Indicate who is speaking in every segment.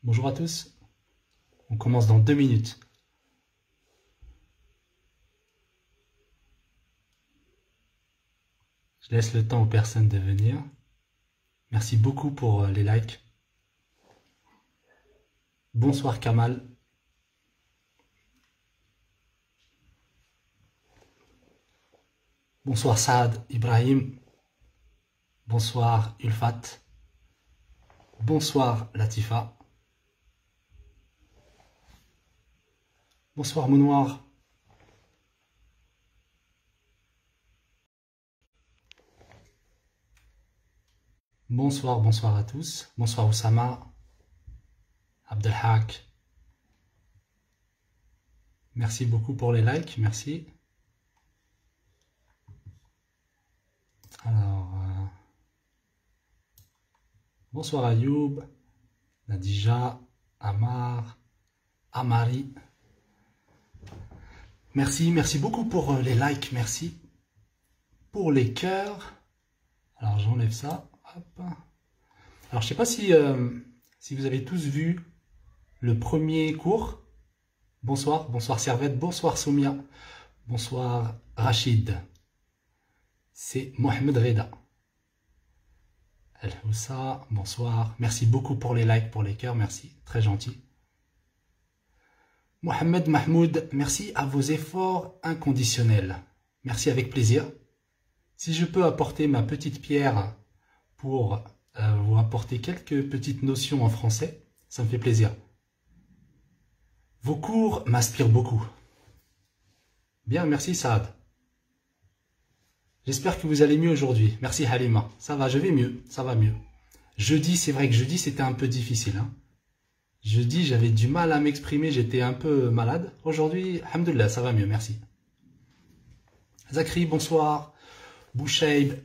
Speaker 1: Bonjour à tous. On commence dans 2 minutes. Je laisse le temps aux personnes de venir. Merci beaucoup pour les likes. Bonsoir Kamal. Bonsoir Saad, Ibrahim. Bonsoir Ulfat. Bonsoir Latifa. Bonsoir Mounoir. Bonsoir, bonsoir à tous. Bonsoir Oussama. Abdelhak. Merci beaucoup pour les likes, merci. Alors, bonsoir Ayoub, Nadija, Amar, Amari. Merci, merci beaucoup pour les likes, merci. Pour les cœurs. Alors j'enlève ça. Hop. Alors je sais pas si, si vous avez tous vu le premier cours. Bonsoir, bonsoir Servette, bonsoir Soumia, bonsoir Rachid. C'est Mohamed Reda. El-Houssa, bonsoir. Merci beaucoup pour les likes, pour les cœurs, merci, très gentil. Mohamed Mahmoud, merci à vos efforts inconditionnels. Merci avec plaisir. Si je peux apporter ma petite pierre pour vous apporter quelques petites notions en français, ça me fait plaisir. Vos cours m'inspirent beaucoup. Bien, merci Saad. J'espère que vous allez mieux aujourd'hui. Merci Halima. Ça va, je vais mieux, ça va mieux. Jeudi, c'est vrai que jeudi c'était un peu difficile. Hein. Jeudi, j'avais du mal à m'exprimer, j'étais un peu malade. Aujourd'hui, alhamdoulilah, ça va mieux, merci. Zakri, bonsoir. Boucheib,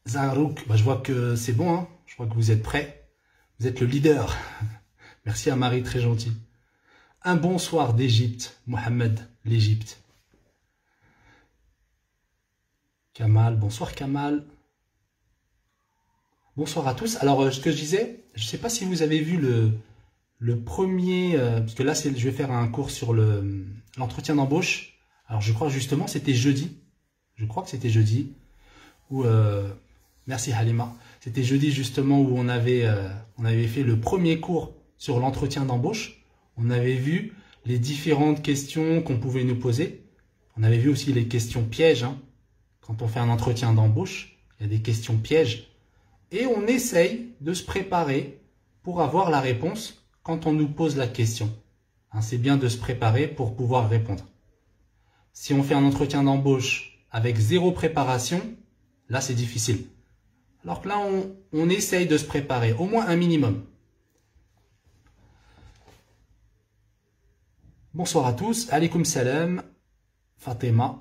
Speaker 1: Zarouk, je vois que c'est bon, hein. Je crois que vous êtes prêts. Vous êtes le leader. Merci à Marie, très gentil. Un bonsoir d'Égypte, Mohamed, l'Égypte. Kamal, bonsoir Kamal. Bonsoir à tous. Alors, ce que je disais, je ne sais pas si vous avez vu le premier, parce que là, je vais faire un cours sur l'entretien d'embauche. Alors, je crois justement, c'était jeudi. Je crois que c'était jeudi. Où, merci Halima. C'était jeudi justement où on avait fait le premier cours sur l'entretien d'embauche. On avait vu les différentes questions qu'on pouvait nous poser. On avait vu aussi les questions pièges. Hein. Quand on fait un entretien d'embauche, il y a des questions pièges. Et on essaye de se préparer pour avoir la réponse quand on nous pose la question. Hein, c'est bien de se préparer pour pouvoir répondre. Si on fait un entretien d'embauche avec 0 préparation, là c'est difficile. Alors que là, on essaye de se préparer, au moins un minimum. Bonsoir à tous, alaykoum salam, Fatima.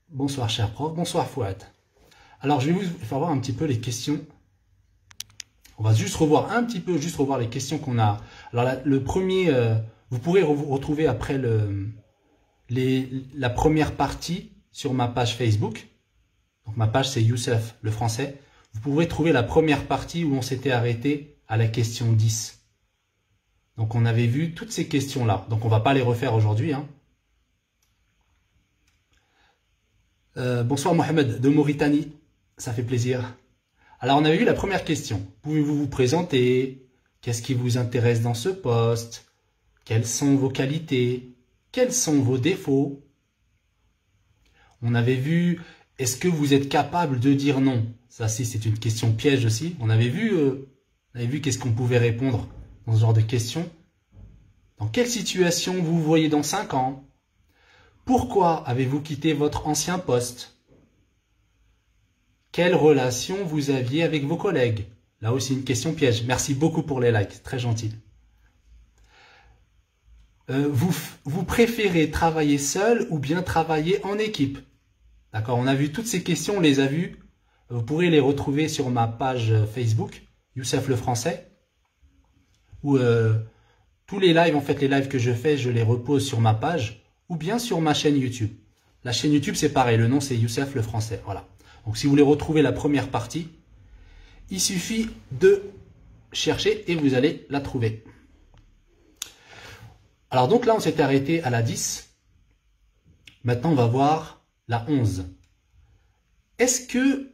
Speaker 1: Bonsoir cher prof, bonsoir Fouad. Alors je vais vous faire voir un petit peu les questions. On va juste revoir un petit peu, juste revoir les questions qu'on a. Alors le premier, vous pourrez retrouver après la première partie sur ma page Facebook. Donc ma page c'est Youssef le français. Vous pourrez trouver la première partie où on s'était arrêté à la question 10. Donc on avait vu toutes ces questions-là. Donc on ne va pas les refaire aujourd'hui. Hein. Bonsoir Mohamed de Mauritanie. Ça fait plaisir. Alors on avait vu la première question. Pouvez-vous vous présenter? Qu'est-ce qui vous intéresse dans ce poste? Quelles sont vos qualités? Quels sont vos défauts? On avait vu, est-ce que vous êtes capable de dire non? Ça, c'est une question piège aussi. On avait vu qu'est-ce qu'on pouvait répondre dans ce genre de questions. Dans quelle situation vous voyez dans 5 ans? Pourquoi avez-vous quitté votre ancien poste? Quelle relation vous aviez avec vos collègues? Là aussi, une question piège. Merci beaucoup pour les likes, très gentil. Vous préférez travailler seul ou bien travailler en équipe? D'accord, on a vu toutes ces questions, on les a vues. Vous pourrez les retrouver sur ma page Facebook, Youssef le français. Où tous les lives, en fait, les lives que je fais, je les repose sur ma page ou bien sur ma chaîne YouTube. La chaîne YouTube, c'est pareil, le nom c'est Youssef le français. Voilà. Donc si vous voulez retrouver la première partie, il suffit de chercher et vous allez la trouver. Alors donc là, on s'était arrêté à la 10. Maintenant, on va voir la 11. Est-ce que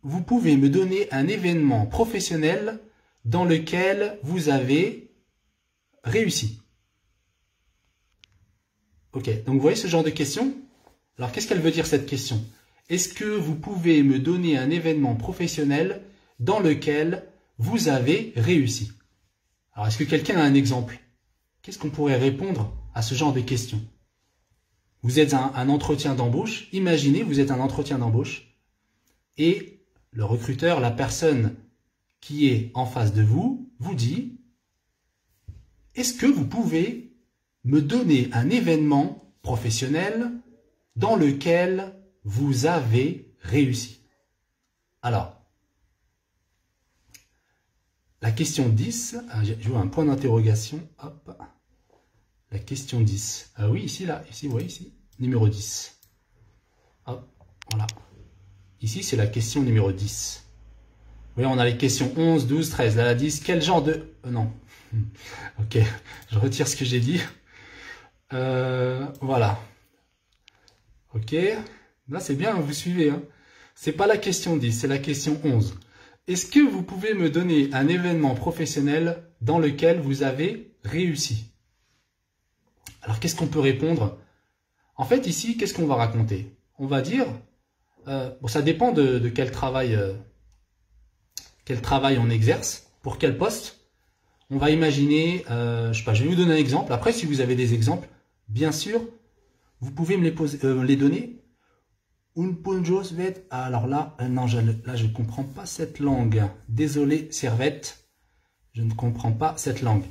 Speaker 1: vous pouvez me donner un événement professionnel dans lequel vous avez réussi? Ok, donc vous voyez ce genre de question? Alors qu'est-ce qu'elle veut dire cette question? Est-ce que vous pouvez me donner un événement professionnel dans lequel vous avez réussi? Alors est-ce que quelqu'un a un exemple? Qu'est-ce qu'on pourrait répondre à ce genre de questions? Vous êtes un entretien d'embauche. Imaginez, vous êtes un entretien d'embauche et le recruteur, la personne qui est en face de vous, vous dit « Est-ce que vous pouvez me donner un événement professionnel dans lequel vous avez réussi ?» Alors, la question 10, je vois un point d'interrogation, hop, la question 10, oui, ici, là, ici, vous voyez, ici, numéro 10, hop, voilà, ici, c'est la question numéro 10, vous voyez, on a les questions 11, 12, 13, là, la 10, quel genre de, non, ok, je retire ce que j'ai dit, voilà, ok, là, c'est bien, vous suivez, hein. C'est pas la question 10, c'est la question 11. Est-ce que vous pouvez me donner un événement professionnel dans lequel vous avez réussi? Alors, qu'est-ce qu'on peut répondre? En fait, ici, qu'est-ce qu'on va raconter? On va dire, bon, ça dépend de quel travail on exerce, pour quel poste. On va imaginer, je sais pas, je vais vous donner un exemple. Après, si vous avez des exemples, bien sûr, vous pouvez me les donner. Alors là, non, là, je ne comprends pas cette langue. Désolé, Servette, je ne comprends pas cette langue.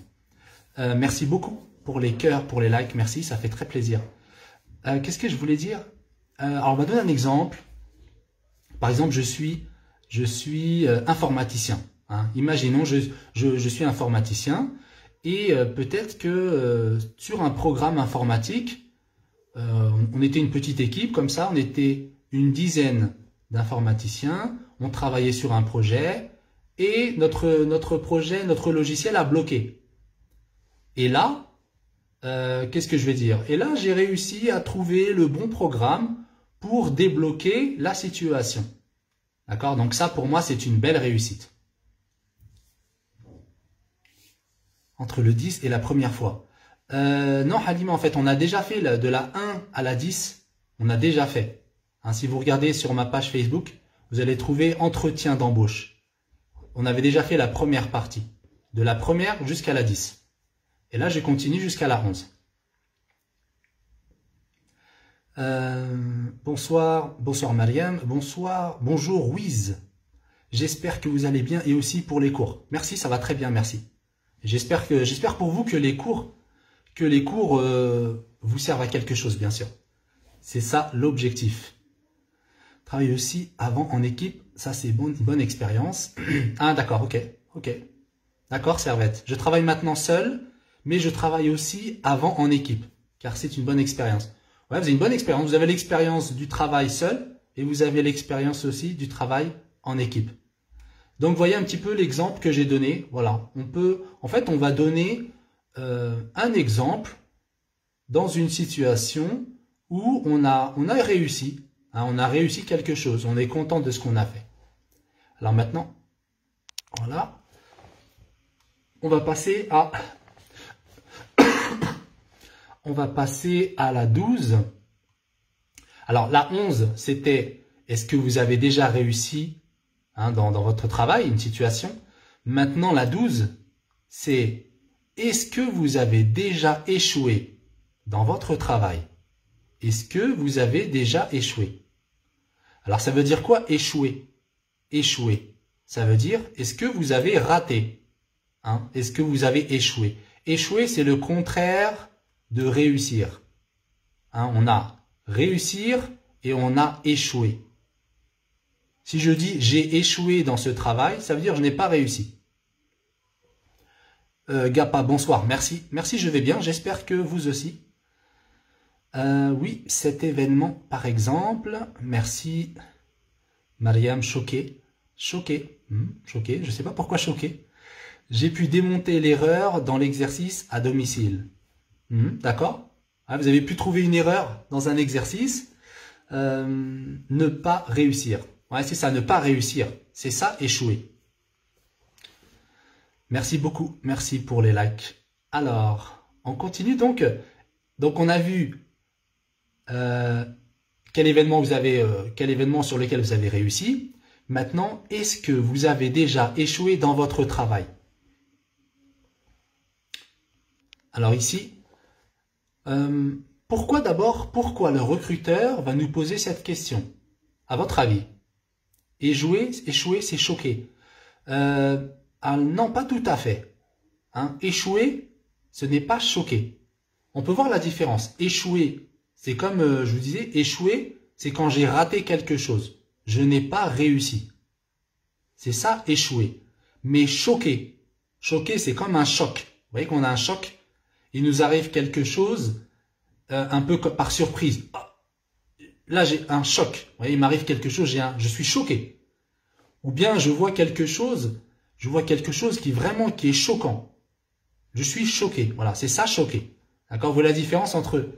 Speaker 1: Merci beaucoup pour les cœurs, pour les likes, merci, ça fait très plaisir. Qu'est-ce que je voulais dire? Alors, on va donner un exemple. Par exemple, je suis informaticien. Hein. Imaginons, je suis informaticien et peut-être que sur un programme informatique, on était une petite équipe comme ça, on était une dizaine d'informaticiens, on travaillait sur un projet et notre projet, notre logiciel a bloqué. Et là, qu'est-ce que je vais dire? Et là, j'ai réussi à trouver le bon programme pour débloquer la situation. D'accord? Donc ça, pour moi, c'est une belle réussite. Entre le 10 et la première fois. Non, Halima, en fait, on a déjà fait de la 1 à la 10, on a déjà fait. Hein, si vous regardez sur ma page Facebook, vous allez trouver entretien d'embauche. On avait déjà fait la première partie, de la première jusqu'à la 10. Et là, je continue jusqu'à la 11. Bonsoir Mariam, bonjour Wiz. J'espère que vous allez bien et aussi pour les cours. Merci, ça va très bien, merci. J'espère pour vous que les cours vous servent à quelque chose, bien sûr. C'est ça l'objectif. Travailler aussi avant en équipe, ça c'est une bonne expérience. Ah d'accord, ok. D'accord, Servette. Je travaille maintenant seul, mais je travaille aussi avant en équipe, car c'est une bonne expérience. Ouais, vous avez une bonne expérience. Vous avez l'expérience du travail seul et vous avez l'expérience aussi du travail en équipe. Donc, voyez un petit peu l'exemple que j'ai donné. Voilà, en fait, on va donner un exemple dans une situation où on a réussi. Hein, on a réussi quelque chose. On est content de ce qu'on a fait. Alors maintenant, voilà. On va passer à... on va passer à la 12. Alors, la 11, c'était « Est-ce que vous avez déjà réussi hein, dans votre travail, une situation ?» Maintenant, la 12, c'est « Est-ce que vous avez déjà échoué dans votre travail ?» Est-ce que vous avez déjà échoué? Alors, ça veut dire quoi échouer? Échouer. Ça veut dire, est-ce que vous avez raté? Hein? Est-ce que vous avez échoué? Échouer, c'est le contraire de réussir. Hein? On a réussir et on a échoué. Si je dis j'ai échoué dans ce travail, ça veut dire je n'ai pas réussi. Gapa, bonsoir, merci. Merci, je vais bien, j'espère que vous aussi. Oui, cet événement, par exemple, merci. Mariam, choqué. Choqué, choqué, je ne sais pas pourquoi choqué. J'ai pu démonter l'erreur dans l'exercice à domicile. D'accord? Vous avez pu trouver une erreur dans un exercice. Ne pas réussir. Ouais, c'est ça, ne pas réussir. C'est ça, échouer. Merci beaucoup. Merci pour les likes. Alors, on continue donc. Donc, on a vu quel événement sur lequel vous avez réussi. Maintenant, est-ce que vous avez déjà échoué dans votre travail? Alors ici, pourquoi le recruteur va nous poser cette question? À votre avis? Échouer, c'est choquer. Non, pas tout à fait. Échouer, ce n'est pas choquer. On peut voir la différence. Échouer, c'est comme je vous disais, échouer, c'est quand j'ai raté quelque chose. Je n'ai pas réussi. C'est ça, échouer. Mais choquer, c'est comme un choc. Vous voyez qu'on a un choc, il nous arrive quelque chose un peu par surprise. Là, j'ai un choc. Vous voyez, il m'arrive quelque chose, je suis choqué. Ou bien je vois quelque chose qui est choquant. Je suis choqué. Voilà, c'est ça, choqué. D'accord? Vous voyez la différence entre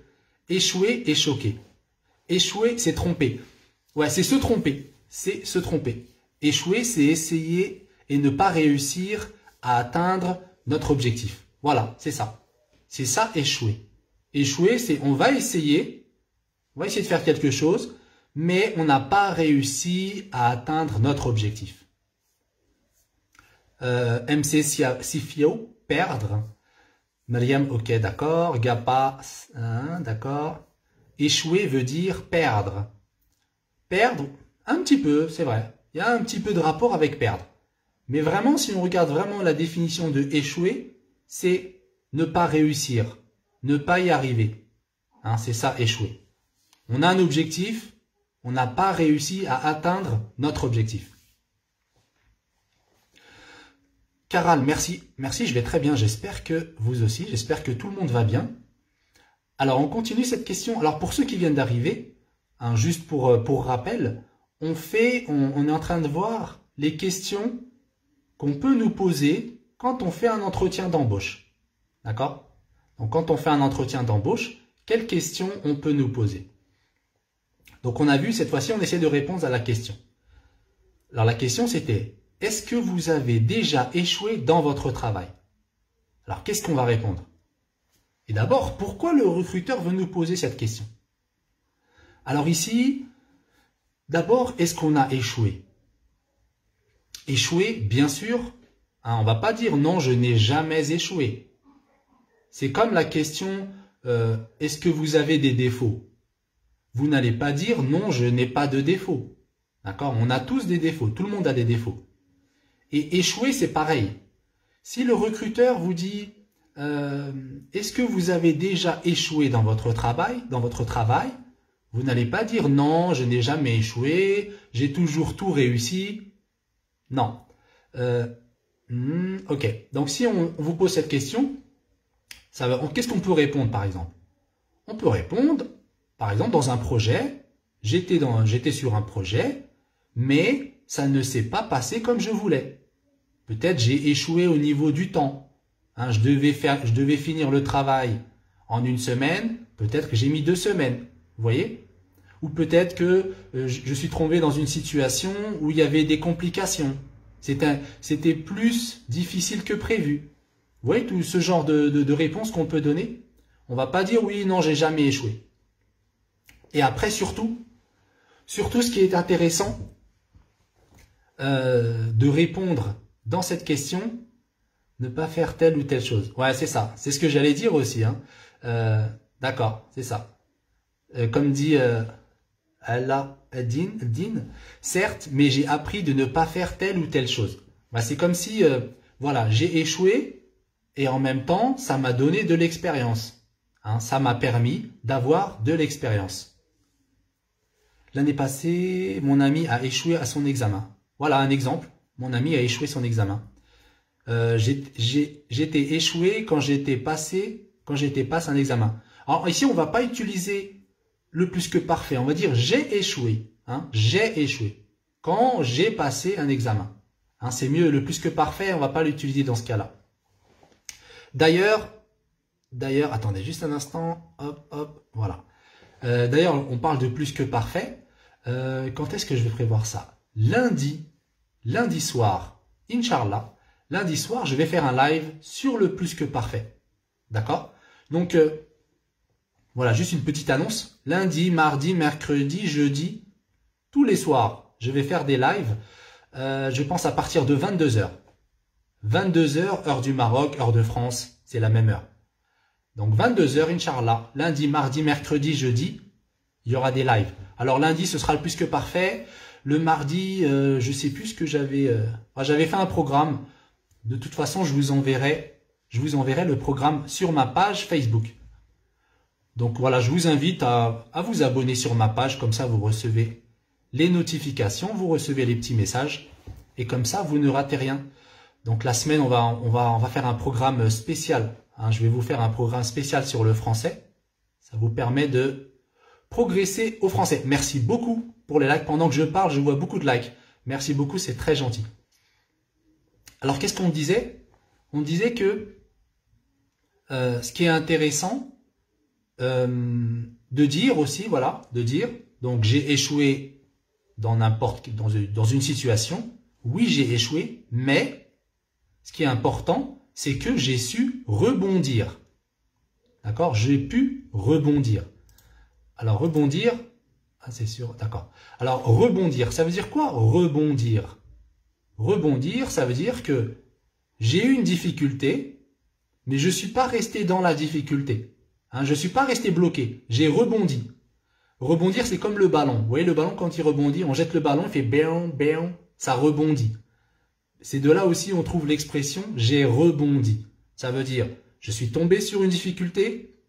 Speaker 1: échouer et choquer. Échouer, c'est tromper. Ouais, c'est se tromper. C'est se tromper. Échouer, c'est essayer et ne pas réussir à atteindre notre objectif. Voilà, c'est ça. C'est ça, échouer. Échouer, c'est on va essayer de faire quelque chose, mais on n'a pas réussi à atteindre notre objectif. MC Sifio, perdre. Mariam, ok, d'accord. Gapa, d'accord. Échouer veut dire perdre. Perdre, un petit peu, c'est vrai. Il y a un petit peu de rapport avec perdre. Mais vraiment, si on regarde vraiment la définition de échouer, c'est ne pas réussir, ne pas y arriver. C'est ça, échouer. On a un objectif, on n'a pas réussi à atteindre notre objectif. Caral, merci. Merci, je vais très bien. J'espère que vous aussi. J'espère que tout le monde va bien. Alors, on continue cette question. Alors, pour ceux qui viennent d'arriver, juste pour rappel, on est en train de voir les questions qu'on peut nous poser quand on fait un entretien d'embauche. D'accord? Donc, quand on fait un entretien d'embauche, quelles questions on peut nous poser? Donc, on a vu, cette fois-ci, on essaie de répondre à la question. Alors, la question, c'était, est-ce que vous avez déjà échoué dans votre travail? Alors, qu'est-ce qu'on va répondre? Et d'abord, pourquoi le recruteur veut nous poser cette question? Alors ici, d'abord, est-ce qu'on a échoué? Échoué, bien sûr, on va pas dire non, je n'ai jamais échoué. C'est comme la question, est-ce que vous avez des défauts? Vous n'allez pas dire non, je n'ai pas de défauts. D'accord? On a tous des défauts, tout le monde a des défauts. Et échouer, c'est pareil. Si le recruteur vous dit, est-ce que vous avez déjà échoué dans votre travail, vous n'allez pas dire non, je n'ai jamais échoué, j'ai toujours tout réussi. Non. Ok. Donc si on vous pose cette question, qu'est-ce qu'on peut répondre par exemple? On peut répondre, par exemple, dans un projet, j'étais sur un projet, mais ça ne s'est pas passé comme je voulais. Peut-être j'ai échoué au niveau du temps. Je devais finir le travail en 1 semaine, peut-être que j'ai mis 2 semaines. Vous voyez? Ou peut-être que je suis tombé dans une situation où il y avait des complications. C'était plus difficile que prévu. Vous voyez tout ce genre de réponse qu'on peut donner? On va pas dire oui, non, j'ai jamais échoué. Et après, surtout ce qui est intéressant de répondre dans cette question, ne pas faire telle ou telle chose. Ouais, c'est ça. C'est ce que j'allais dire aussi. D'accord, c'est ça. Comme dit Allah Din, certes, mais j'ai appris de ne pas faire telle ou telle chose. C'est comme si, voilà, j'ai échoué et en même temps, ça m'a donné de l'expérience. Ça m'a permis d'avoir de l'expérience. L'année passée, mon ami a échoué à son examen. Voilà un exemple. Mon ami a échoué son examen. J'étais échoué quand j'étais passé un examen. Alors ici, on va pas utiliser le plus que parfait. On va dire j'ai échoué. J'ai échoué quand j'ai passé un examen. Hein, c'est mieux, le plus que parfait, on va pas l'utiliser dans ce cas-là. D'ailleurs, attendez juste un instant. Hop, hop, voilà. D'ailleurs, on parle de plus que parfait. Quand est-ce que je vais prévoir ça? Lundi soir, Inch'Allah, lundi soir, je vais faire un live sur le plus que parfait. D'accord? Donc, voilà, juste une petite annonce. Lundi, mardi, mercredi, jeudi, tous les soirs, je vais faire des lives. Je pense à partir de 22 h. 22 h, heure du Maroc, heure de France, c'est la même heure. Donc 22 h, Inch'Allah, lundi, mardi, mercredi, jeudi, il y aura des lives. Alors lundi, ce sera le plus que parfait. Le mardi, je sais plus ce que j'avais... j'avais fait un programme. De toute façon, je vous enverrai le programme sur ma page Facebook. Donc voilà, je vous invite à vous abonner sur ma page. Comme ça, vous recevez les notifications, vous recevez les petits messages. Et comme ça, vous ne ratez rien. Donc la semaine, on va faire un programme spécial. Hein, je vais vous faire un programme spécial sur le français. Ça vous permet de progresser au français. Merci beaucoup pour les likes. Pendant que je parle, je vois beaucoup de likes. Merci beaucoup, c'est très gentil. Alors, qu'est-ce qu'on disait? On disait que ce qui est intéressant de dire aussi, voilà, de dire, donc j'ai échoué dans une situation. Oui, j'ai échoué, mais ce qui est important, c'est que j'ai su rebondir. D'accord? J'ai pu rebondir. Alors, rebondir, ah, c'est sûr, d'accord. Alors, rebondir, ça veut dire quoi? Rebondir. Rebondir, ça veut dire que j'ai eu une difficulté, mais je ne suis pas resté dans la difficulté. Hein, je ne suis pas resté bloqué. J'ai rebondi. Rebondir, c'est comme le ballon. Vous voyez, le ballon, quand il rebondit, on jette le ballon, il fait béon, béon, ça rebondit. C'est de là aussi on trouve l'expression « j'ai rebondi ». Ça veut dire, je suis tombé sur une difficulté,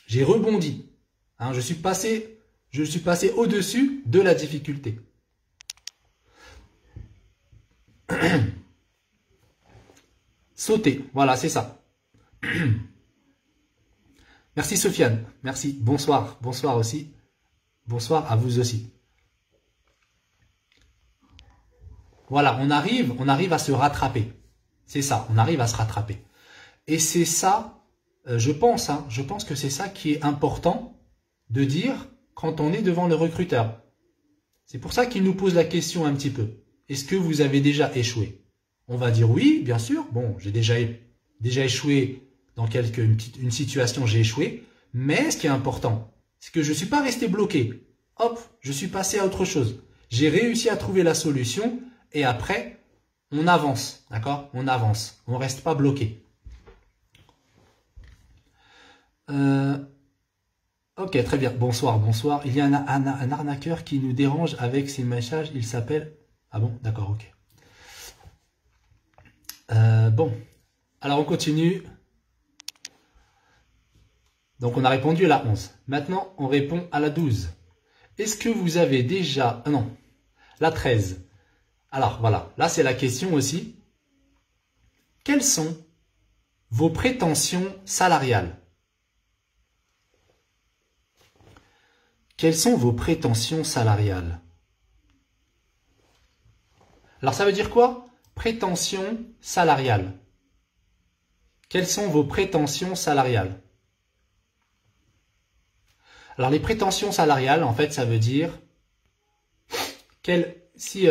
Speaker 1: j'ai rebondi. Hein, je suis passé au-dessus de la difficulté. Sauter, voilà, c'est ça. Merci Sofiane, merci. Bonsoir, bonsoir aussi. Bonsoir à vous aussi. Voilà, on arrive à se rattraper. C'est ça, on arrive à se rattraper. Et c'est ça, je pense que c'est ça qui est important de dire quand on est devant le recruteur. C'est pour ça qu'il nous pose la question un petit peu. Est-ce que vous avez déjà échoué? On va dire oui, bien sûr. Bon, j'ai déjà échoué dans une situation, j'ai échoué. Mais ce qui est important, c'est que je ne suis pas resté bloqué. Hop, je suis passé à autre chose. J'ai réussi à trouver la solution et après, on avance. D'accord? On avance. On ne reste pas bloqué. Ok, très bien. Bonsoir, bonsoir. Il y a un arnaqueur qui nous dérange avec ses messages. Il s'appelle... Ah bon? D'accord, ok. Bon. Alors, on continue. Donc, on a répondu à la 11. Maintenant, on répond à la 12. Est-ce que vous avez déjà... Ah non, la 13. Alors, voilà. Là, c'est la question aussi. Quelles sont vos prétentions salariales? Quelles sont vos prétentions salariales? Alors, ça veut dire quoi? Prétentions salariales. Quelles sont vos prétentions salariales? Alors, les prétentions salariales, en fait, ça veut dire si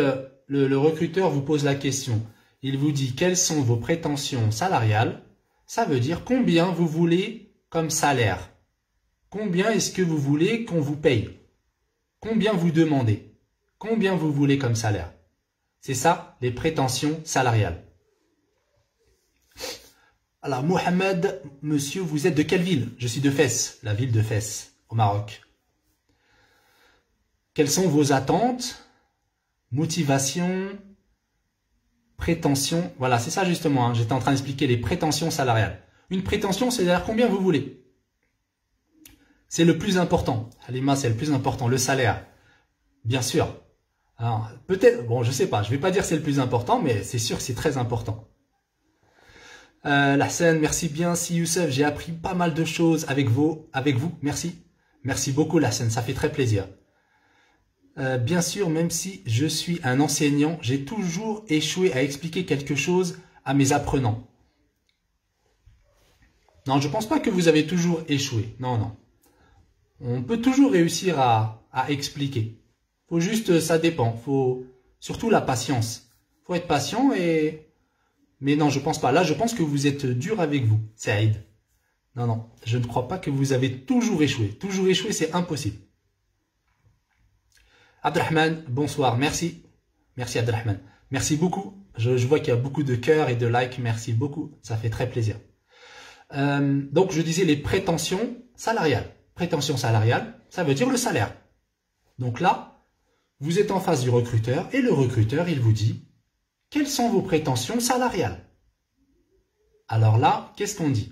Speaker 1: le recruteur vous pose la question, il vous dit quelles sont vos prétentions salariales, ça veut dire combien vous voulez comme salaire. Combien est-ce que vous voulez qu'on vous paye? Combien vous demandez? Combien vous voulez comme salaire? C'est ça, les prétentions salariales. Alors, Mohamed, monsieur, vous êtes de quelle ville? Je suis de Fès, la ville de Fès, au Maroc. Quelles sont vos attentes? Motivation, prétention. Voilà, c'est ça justement. Hein. J'étais en train d'expliquer les prétentions salariales. Une prétention, c'est-à-dire combien vous voulez. C'est le plus important. Halima, c'est le plus important, le salaire. Bien sûr. Alors, peut-être, bon, je sais pas, je vais pas dire c'est le plus important, mais c'est sûr que c'est très important. La scène, merci bien. Si Youssef, j'ai appris pas mal de choses avec vous. Merci. Merci beaucoup, la scène, ça fait très plaisir. Bien sûr, même si je suis un enseignant, j'ai toujours échoué à expliquer quelque chose à mes apprenants. Non, je pense pas que vous avez toujours échoué. Non, non. On peut toujours réussir à expliquer. Faut juste, ça dépend. Faut surtout la patience. Faut être patient et... Mais non, je pense pas. Là, je pense que vous êtes dur avec vous, Saïd. Non, non. Je ne crois pas que vous avez toujours échoué. Toujours échoué, c'est impossible. Abdelrahman, bonsoir. Merci. Merci, Abdelrahman. Merci beaucoup. Je vois qu'il y a beaucoup de cœurs et de likes. Merci beaucoup. Ça fait très plaisir. Donc, je disais les prétentions salariales. Prétention salariale, ça veut dire le salaire. Donc là, vous êtes en face du recruteur et le recruteur, il vous dit « Quelles sont vos prétentions salariales ?» Alors là, qu'est-ce qu'on dit?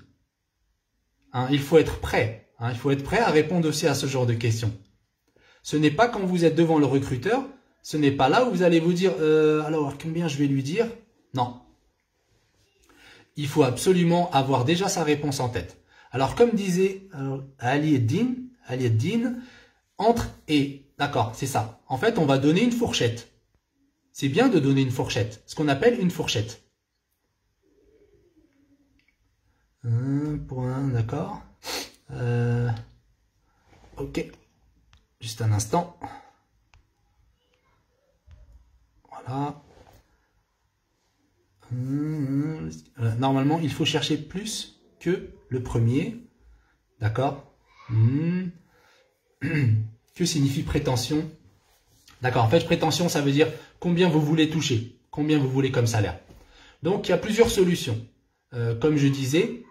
Speaker 1: Il faut être prêt. Il faut être prêt à répondre aussi à ce genre de questions. Ce n'est pas quand vous êtes devant le recruteur, ce n'est pas là où vous allez vous dire « Alors, combien je vais lui dire ?» Non. Il faut absolument avoir déjà sa réponse en tête. Alors, comme disait Ali Eddin, entre et, d'accord, c'est ça. En fait, on va donner une fourchette. C'est bien de donner une fourchette, ce qu'on appelle une fourchette. Un point, d'accord. Ok, juste un instant. Voilà. Normalement, il faut chercher plus que le premier. D'accord. Que signifie prétention? D'accord. En fait, prétention, ça veut dire combien vous voulez toucher. Combien vous voulez comme salaire. Donc, il y a plusieurs solutions. Comme je disais,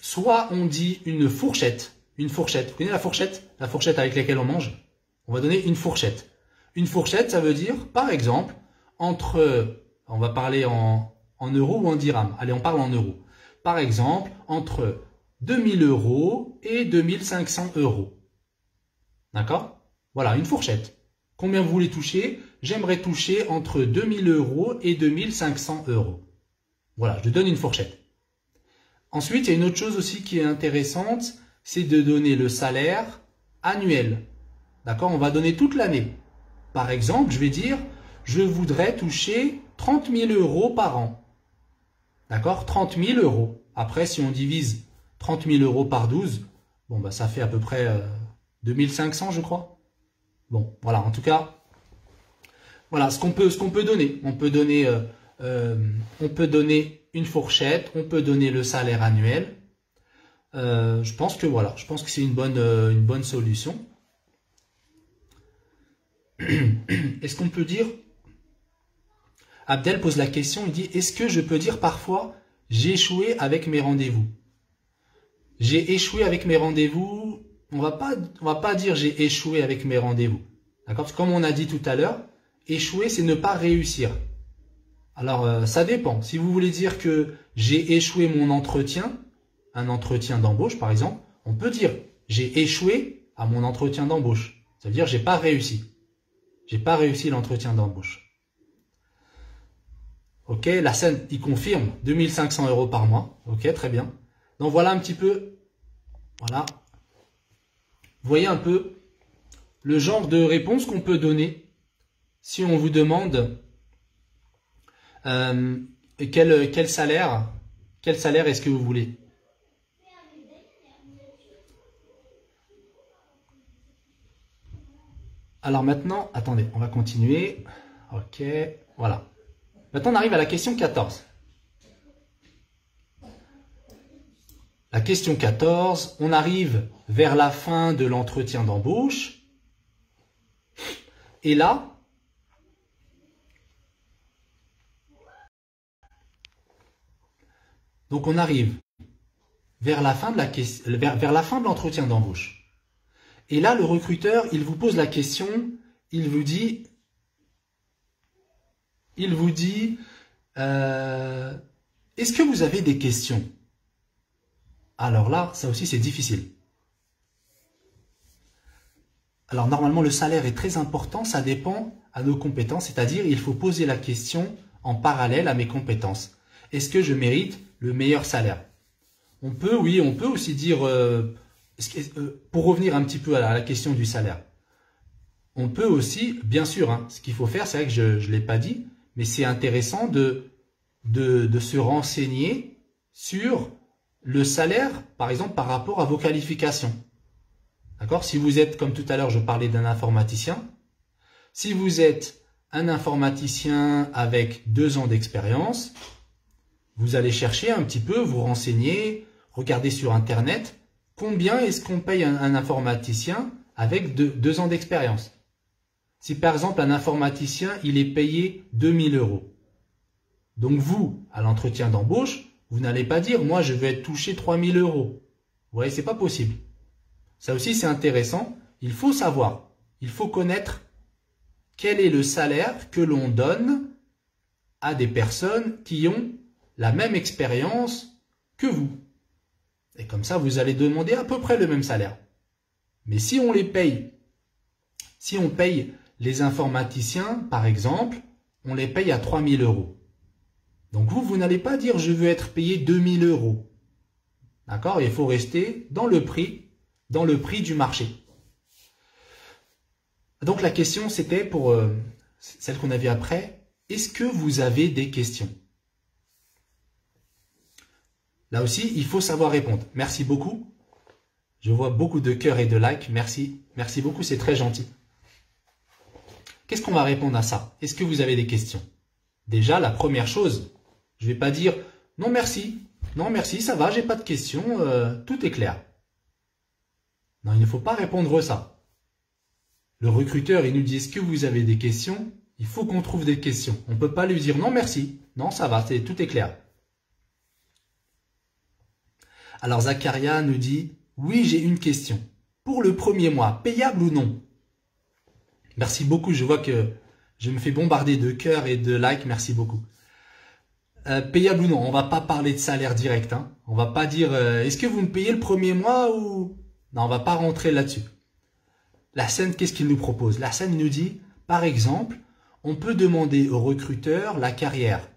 Speaker 1: soit on dit une fourchette. Une fourchette. Vous connaissez la fourchette? La fourchette avec laquelle on mange. On va donner une fourchette. Une fourchette, ça veut dire, par exemple, entre... On va parler en euros ou en dirhams. Allez, on parle en euros. Par exemple, entre 2000 € et 2500 €. D'accord? Voilà, une fourchette. Combien vous voulez toucher? J'aimerais toucher entre 2000 € et 2500 €. Voilà, je donne une fourchette. Ensuite, il y a une autre chose aussi qui est intéressante, c'est de donner le salaire annuel. D'accord? On va donner toute l'année. Par exemple, je vais dire, je voudrais toucher 30 000 € par an. D'accord? 30 000 €. Après, si on divise 30 000 € par 12, bon, bah, ça fait à peu près 2500, je crois. Bon, voilà, en tout cas, voilà ce qu'on peut donner. On peut donner une fourchette, on peut donner le salaire annuel. Je pense que voilà, je pense que c'est une bonne solution. Est-ce qu'on peut dire... Abdel pose la question, il dit, est-ce que je peux dire parfois, j'ai échoué avec mes rendez-vous? J'ai échoué avec mes rendez-vous, on va pas dire j'ai échoué avec mes rendez-vous. D'accord? Parce que comme on a dit tout à l'heure, échouer, c'est ne pas réussir. Alors, ça dépend. Si vous voulez dire que j'ai échoué mon entretien, un entretien d'embauche par exemple, on peut dire j'ai échoué à mon entretien d'embauche. Ça veut dire j'ai pas réussi. J'ai pas réussi l'entretien d'embauche. Ok, la scène, il confirme 2500 € par mois. Ok, très bien. Donc voilà un petit peu, voilà. Vous voyez un peu le genre de réponse qu'on peut donner si on vous demande quel salaire est-ce que vous voulez. Alors maintenant, attendez, on va continuer. Ok, voilà. Maintenant, on arrive à la question 14. La question 14, on arrive vers la fin de l'entretien d'embauche. Et là, donc on arrive vers la fin de l'entretien d'embauche. Et là, le recruteur, il vous pose la question, il vous dit, est-ce que vous avez des questions? Alors là, ça aussi c'est difficile. Alors normalement, le salaire est très important, ça dépend à nos compétences, c'est-à-dire il faut poser la question en parallèle à mes compétences. Est-ce que je mérite le meilleur salaire? On peut aussi dire, pour revenir un petit peu à la question du salaire, on peut aussi, bien sûr, hein, ce qu'il faut faire, c'est vrai que je ne l'ai pas dit, mais c'est intéressant de se renseigner sur le salaire, par exemple, par rapport à vos qualifications. D'accord? Si vous êtes, comme tout à l'heure, je parlais d'un informaticien, si vous êtes un informaticien avec 2 ans d'expérience, vous allez chercher un petit peu, vous renseigner, regarder sur Internet, combien est-ce qu'on paye un informaticien avec 2 ans d'expérience. Si par exemple un informaticien, il est payé 2000 €. Donc vous, à l'entretien d'embauche, vous n'allez pas dire, moi je vais être touché 3000 €. Vous voyez, c'est pas possible. Ça aussi c'est intéressant. Il faut savoir, il faut connaître quel est le salaire que l'on donne à des personnes qui ont la même expérience que vous. Et comme ça, vous allez demander à peu près le même salaire. Mais si on les paye, si on paye les informaticiens, par exemple, on les paye à 3000 €. Donc vous n'allez pas dire je veux être payé 2000 €. D'accord? Il faut rester dans le prix du marché. Donc la question c'était pour celle qu'on a vue après, est-ce que vous avez des questions? Là aussi, il faut savoir répondre. Merci beaucoup. Je vois beaucoup de cœurs et de likes. Merci. Merci beaucoup, c'est très gentil. Qu'est-ce qu'on va répondre à ça? Est-ce que vous avez des questions? Déjà, la première chose, je ne vais pas dire « Non, merci. Non, merci, ça va, j'ai pas de questions. Tout est clair. » Non, il ne faut pas répondre ça. Le recruteur, il nous dit « Est-ce que vous avez des questions ?» Il faut qu'on trouve des questions. On ne peut pas lui dire « Non, merci. Non, ça va, tout est clair. » Alors, Zacharia nous dit « Oui, j'ai une question. Pour le premier mois, payable ou non ?» Merci beaucoup. Je vois que je me fais bombarder de cœurs et de likes. Merci beaucoup. Payable ou non, on va pas parler de salaire direct. Hein. On va pas dire est-ce que vous me payez le premier mois ou... Non, on va pas rentrer là-dessus. La scène, qu'est-ce qu'il nous propose? La scène nous dit, par exemple, on peut demander au recruteur la carrière.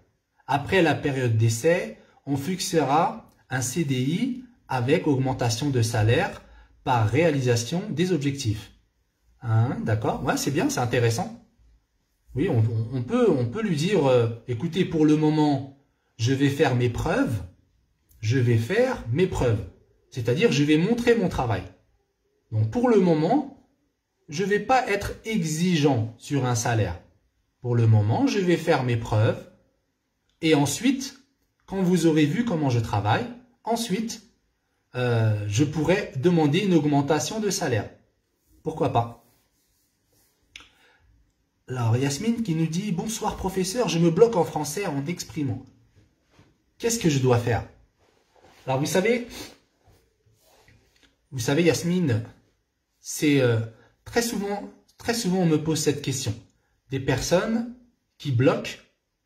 Speaker 1: Après la période d'essai, on fixera un CDI avec augmentation de salaire par réalisation des objectifs. Hein, d'accord? Ouais, c'est bien, c'est intéressant. Oui, on peut lui dire, écoutez, pour le moment, je vais faire mes preuves. Je vais faire mes preuves. C'est-à-dire, je vais montrer mon travail. Donc, pour le moment, je ne vais pas être exigeant sur un salaire. Pour le moment, je vais faire mes preuves. Et ensuite, quand vous aurez vu comment je travaille, ensuite, je pourrai demander une augmentation de salaire. Pourquoi pas? Alors, Yasmine qui nous dit « Bonsoir professeur, je me bloque en français en exprimant. Qu'est-ce que je dois faire ?» Alors, vous savez Yasmine, c'est très souvent on me pose cette question. Des personnes qui bloquent,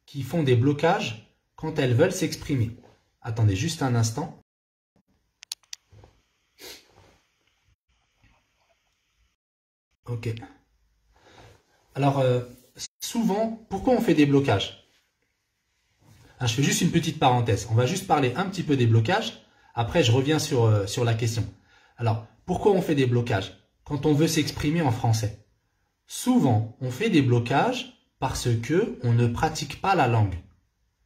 Speaker 1: qui font des blocages quand elles veulent s'exprimer. Attendez juste un instant. Ok. Alors, souvent, pourquoi on fait des blocages? Je fais juste une petite parenthèse. On va juste parler un petit peu des blocages. Après, je reviens sur la question. Alors, pourquoi on fait des blocages? Quand on veut s'exprimer en français. Souvent, on fait des blocages parce que on ne pratique pas la langue.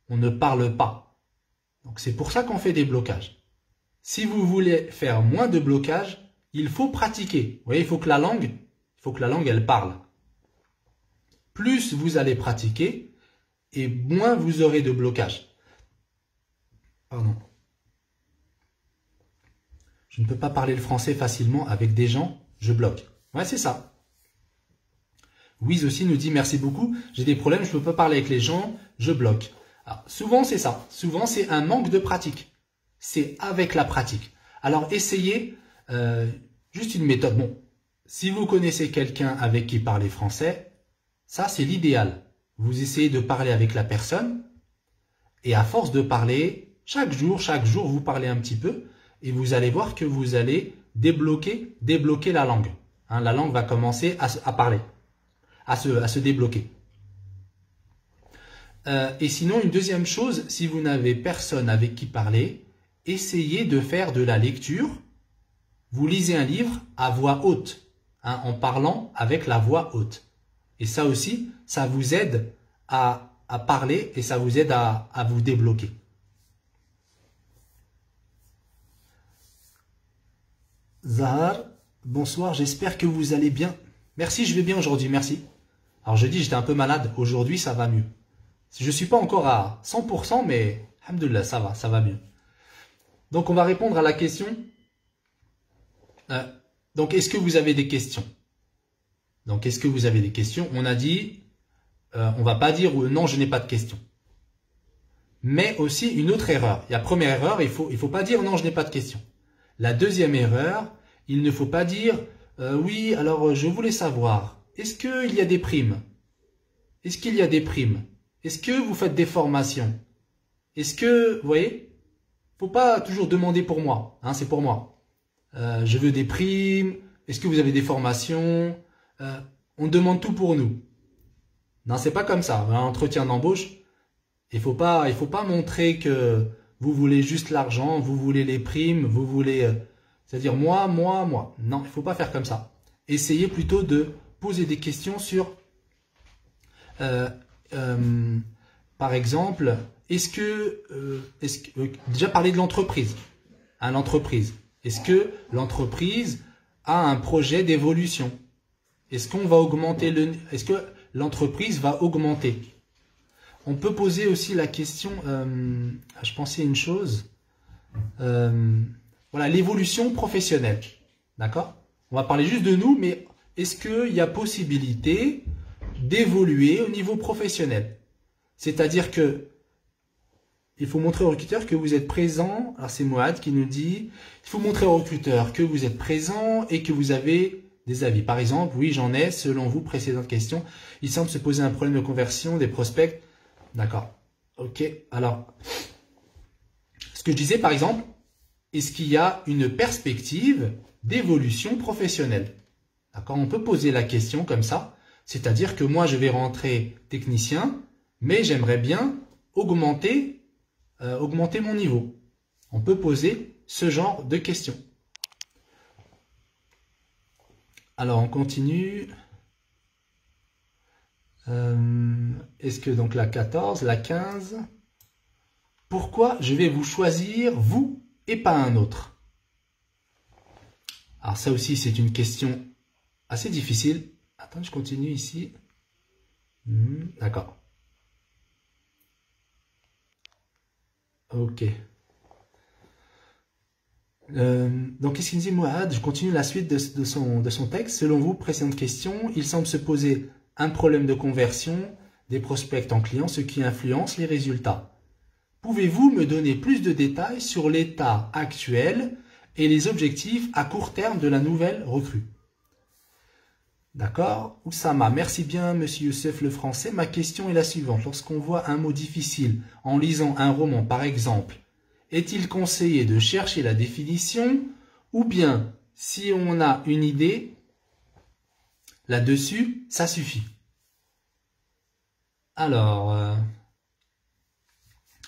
Speaker 1: On ne parle pas. Donc, c'est pour ça qu'on fait des blocages. Si vous voulez faire moins de blocages, il faut pratiquer. Vous voyez, il faut que la langue, elle parle. Plus vous allez pratiquer, et moins vous aurez de blocage. Pardon. Je ne peux pas parler le français facilement avec des gens, je bloque. Ouais, c'est ça. Wiz aussi nous dit merci beaucoup, j'ai des problèmes, je ne peux pas parler avec les gens, je bloque. Alors, souvent c'est ça, souvent c'est un manque de pratique. C'est avec la pratique. Alors essayez juste une méthode. Bon, si vous connaissez quelqu'un avec qui parler français, ça c'est l'idéal. Vous essayez de parler avec la personne et à force de parler, chaque jour, vous parlez un petit peu et vous allez voir que vous allez débloquer la langue. Hein, la langue va commencer à parler, à se débloquer. Et sinon, une deuxième chose, si vous n'avez personne avec qui parler, essayez de faire de la lecture. Vous lisez un livre à voix haute. hein, en parlant avec la voix haute. Et ça aussi, ça vous aide à parler et ça vous aide à vous débloquer. Zahar, bonsoir, j'espère que vous allez bien. Merci, je vais bien aujourd'hui, merci. Alors je dis, j'étais un peu malade, aujourd'hui ça va mieux. Je ne suis pas encore à 100%, mais alhamdoulilah, ça va mieux. Donc on va répondre à la question. Donc est-ce que vous avez des questions? Donc est-ce que vous avez des questions? On a dit, on va pas dire non, je n'ai pas de questions. Mais aussi une autre erreur. La première erreur, il faut pas dire non, je n'ai pas de questions. La deuxième erreur, il ne faut pas dire oui, alors je voulais savoir, est-ce qu'il y a des primes? Est-ce qu'il y a des primes? Est-ce que vous faites des formations? Est-ce que, vous voyez, faut pas toujours demander pour moi, hein, c'est pour moi. Je veux des primes, est-ce que vous avez des formations? On demande tout pour nous. Non, c'est pas comme ça. Un entretien d'embauche, il faut pas montrer que vous voulez juste l'argent, vous voulez les primes, vous voulez, c'est-à-dire moi. Non, il faut pas faire comme ça. Essayez plutôt de poser des questions sur, par exemple, déjà parler de l'entreprise, hein, l'entreprise. Est-ce que l'entreprise a un projet d'évolution? Est-ce qu'on va augmenter est-ce que l'entreprise va augmenter? On peut poser aussi la question, je pensais à une chose, voilà, l'évolution professionnelle, d'accord? On va parler juste de nous, mais est-ce qu'il y a possibilité d'évoluer au niveau professionnel? C'est-à-dire que il faut montrer au recruteur que vous êtes présent. Alors c'est Moad qui nous dit, il faut montrer au recruteur que vous êtes présent et que vous avez des avis. Par exemple, oui, j'en ai, selon vous, précédente question, il semble se poser un problème de conversion des prospects. D'accord. Ok. Alors, ce que je disais, par exemple, est-ce qu'il y a une perspective d'évolution professionnelle? D'accord. On peut poser la question comme ça. C'est-à-dire que moi, je vais rentrer technicien, mais j'aimerais bien augmenter mon niveau. On peut poser ce genre de questions. Alors, on continue. Est-ce que donc la 14, la 15, pourquoi je vais vous choisir, vous, et pas un autre? Alors ça aussi, c'est une question assez difficile. Attends, je continue ici. D'accord. Ok. Donc, qu'est-ce qu'il dit, Mohamed? Je continue la suite de son texte. Selon vous, précédente question, il semble se poser un problème de conversion des prospects en clients, ce qui influence les résultats. Pouvez-vous me donner plus de détails sur l'état actuel et les objectifs à court terme de la nouvelle recrue? D'accord. Oussama, merci bien, monsieur Youssef le français. Ma question est la suivante. Lorsqu'on voit un mot difficile en lisant un roman, par exemple, est-il conseillé de chercher la définition ou bien, si on a une idée là-dessus, ça suffit? Alors,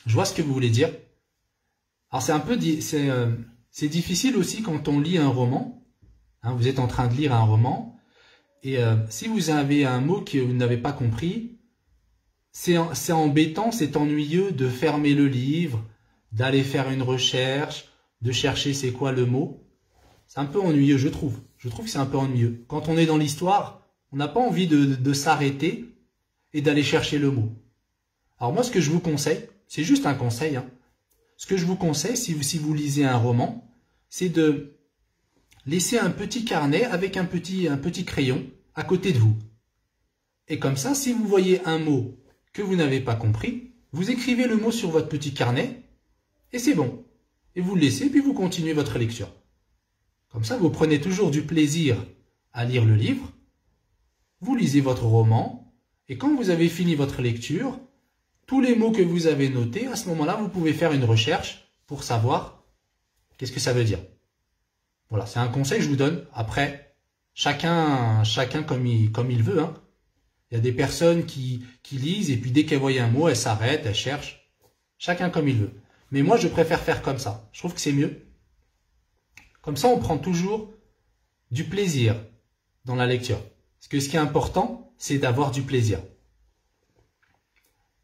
Speaker 1: je vois ce que vous voulez dire. Alors, c'est difficile aussi quand on lit un roman. Hein, vous êtes en train de lire un roman. Et si vous avez un mot que vous n'avez pas compris, c'est embêtant, c'est ennuyeux de fermer le livre, d'aller faire une recherche, de chercher c'est quoi le mot. C'est un peu ennuyeux, je trouve. Je trouve que c'est un peu ennuyeux. Quand on est dans l'histoire, on n'a pas envie de s'arrêter et d'aller chercher le mot. Alors moi, ce que je vous conseille, c'est juste un conseil, hein. Ce que je vous conseille, si vous lisez un roman, c'est de laissez un petit carnet avec un petit crayon à côté de vous. Et comme ça, si vous voyez un mot que vous n'avez pas compris, vous écrivez le mot sur votre petit carnet et c'est bon. Et vous le laissez, puis vous continuez votre lecture. Comme ça, vous prenez toujours du plaisir à lire le livre, vous lisez votre roman, et quand vous avez fini votre lecture, tous les mots que vous avez notés, à ce moment-là, vous pouvez faire une recherche pour savoir qu'est-ce que ça veut dire. Voilà, c'est un conseil que je vous donne. Après, chacun comme il veut, hein. Il y a des personnes qui lisent et puis dès qu'elles voient un mot, elles s'arrêtent, elles cherchent. Chacun comme il veut. Mais moi, je préfère faire comme ça. Je trouve que c'est mieux. Comme ça, on prend toujours du plaisir dans la lecture. Parce que ce qui est important, c'est d'avoir du plaisir.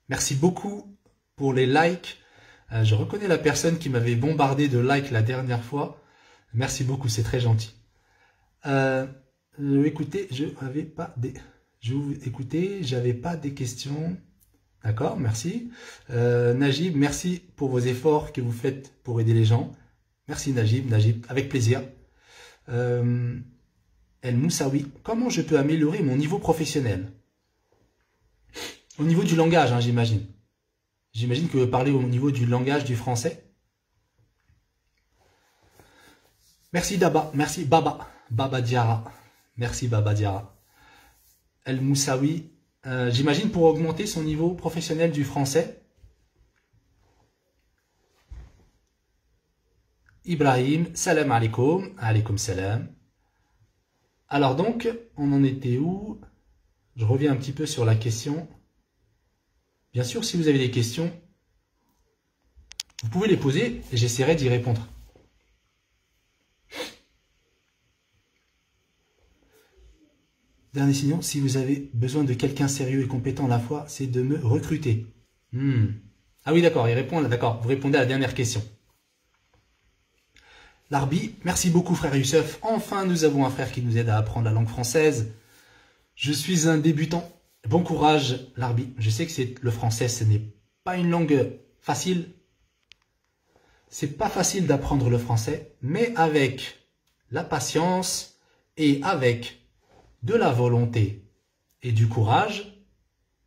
Speaker 1: Merci beaucoup pour les likes. Je reconnais la personne qui m'avait bombardé de likes la dernière fois. Merci beaucoup, c'est très gentil. Écoutez, j'avais pas des questions. D'accord, merci. Najib, merci pour vos efforts que vous faites pour aider les gens. Merci Najib, avec plaisir. El Moussaoui, comment je peux améliorer mon niveau professionnel? Au niveau du langage, hein, j'imagine. J'imagine que vous parlez au niveau du langage du français. Merci Daba, merci Baba Diara. Merci Baba Diara. El Moussaoui, j'imagine pour augmenter son niveau professionnel du français. Ibrahim, salam alaikum, alaikum salam. Alors donc, on en était où? Je reviens un petit peu sur la question. Bien sûr, si vous avez des questions, vous pouvez les poser et j'essaierai d'y répondre. Dernier signal, si vous avez besoin de quelqu'un sérieux et compétent à la fois, c'est de me recruter. Ah oui, d'accord, il répond, d'accord, vous répondez à la dernière question. Larbi, merci beaucoup frère Youssef. Enfin, nous avons un frère qui nous aide à apprendre la langue française. Je suis un débutant. Bon courage, Larbi. Je sais que le français, ce n'est pas une langue facile. C'est pas facile d'apprendre le français, mais avec la patience et avec de la volonté et du courage,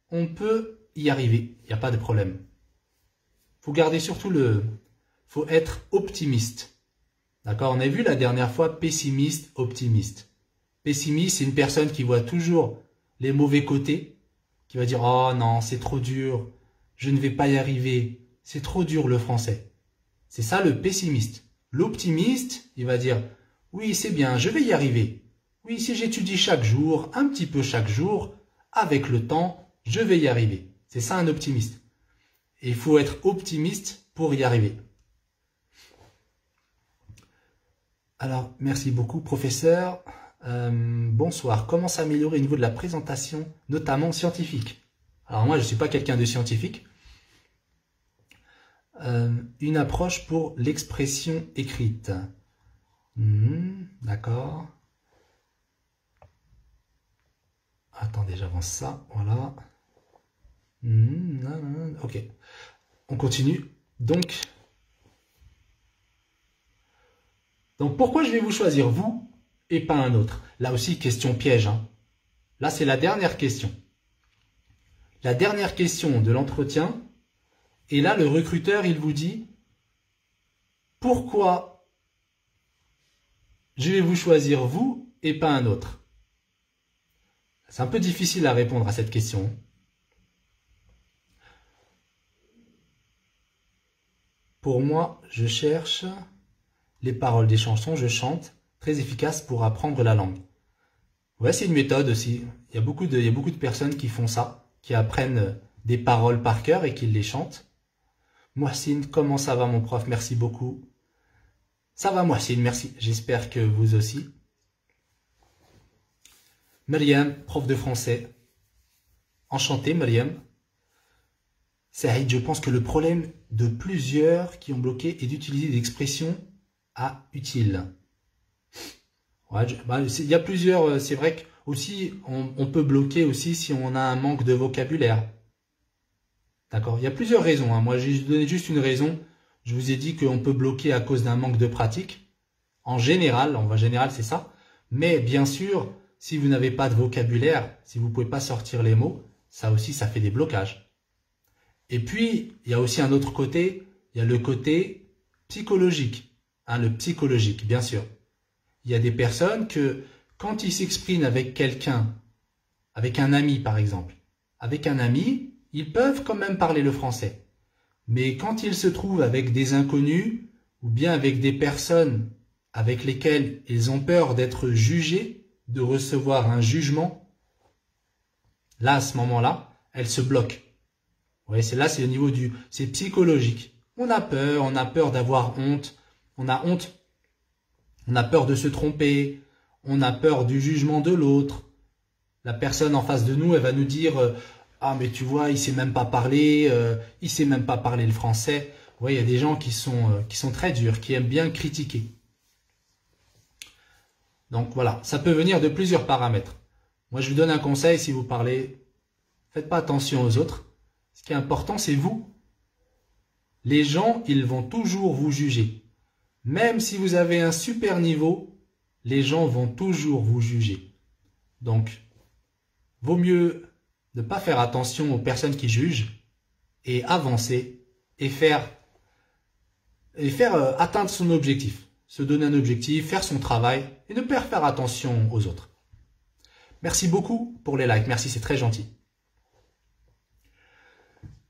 Speaker 1: on peut y arriver. Il n'y a pas de problème. Faut garder surtout faut être optimiste. D'accord, on a vu la dernière fois pessimiste, optimiste. Pessimiste, c'est une personne qui voit toujours les mauvais côtés, qui va dire « Oh non, c'est trop dur, je ne vais pas y arriver, c'est trop dur le français. » C'est ça le pessimiste. L'optimiste, il va dire « Oui, c'est bien, je vais y arriver. Oui, si j'étudie chaque jour, un petit peu chaque jour, avec le temps, je vais y arriver. » C'est ça un optimiste. Et il faut être optimiste pour y arriver. Alors, merci beaucoup, professeur. Bonsoir. Comment s'améliorer au niveau de la présentation, notamment scientifique? Alors moi, je ne suis pas quelqu'un de scientifique. Une approche pour l'expression écrite. D'accord. Attendez, j'avance ça. Voilà. Ok. On continue. Donc, pourquoi je vais vous choisir, vous, et pas un autre? Là aussi, question piège. Hein. Là, c'est la dernière question. La dernière question de l'entretien. Et là, le recruteur, il vous dit, pourquoi je vais vous choisir, vous, et pas un autre? C'est un peu difficile à répondre à cette question. Pour moi, je cherche les paroles des chansons, je chante, très efficace pour apprendre la langue. Ouais, c'est une méthode aussi. Il y a beaucoup de personnes qui font ça, qui apprennent des paroles par cœur et qui les chantent. Mohsin, comment ça va mon prof? Merci beaucoup. Ça va Mohsin, merci. J'espère que vous aussi. Myriam, prof de français. Enchanté Myriam. Saïd, je pense que le problème de plusieurs qui ont bloqué est d'utiliser des expressions à utile. Ouais, il y a plusieurs, c'est vrai que aussi on peut bloquer aussi si on a un manque de vocabulaire. D'accord, il y a plusieurs raisons. Hein. Moi, j'ai donné juste une raison. Je vous ai dit qu'on peut bloquer à cause d'un manque de pratique. En général, c'est ça. Mais bien sûr, si vous n'avez pas de vocabulaire, si vous ne pouvez pas sortir les mots, ça aussi, ça fait des blocages. Et puis, il y a aussi un autre côté. Il y a le côté psychologique. Hein, le psychologique, bien sûr. Il y a des personnes que, quand ils s'expriment avec quelqu'un, avec un ami par exemple, avec un ami, ils peuvent quand même parler le français. Mais quand ils se trouvent avec des inconnus, ou bien avec des personnes avec lesquelles ils ont peur d'être jugés, de recevoir un jugement, là, à ce moment-là, elles se bloquent. Ouais, c'est le niveau c'est psychologique. On a peur d'avoir honte, on a honte. On a peur de se tromper, on a peur du jugement de l'autre. La personne en face de nous, elle va nous dire ah mais tu vois, il sait même pas parler, il sait même pas parler le français. Vous voyez, il y a des gens qui sont très durs, qui aiment bien critiquer. Donc voilà, ça peut venir de plusieurs paramètres. Moi, je vous donne un conseil, si vous parlez, faites pas attention aux autres. Ce qui est important, c'est vous. Les gens, ils vont toujours vous juger. Même si vous avez un super niveau, les gens vont toujours vous juger. Donc, vaut mieux ne pas faire attention aux personnes qui jugent et avancer et faire atteindre son objectif. Se donner un objectif, faire son travail et ne pas faire attention aux autres. Merci beaucoup pour les likes. Merci, c'est très gentil.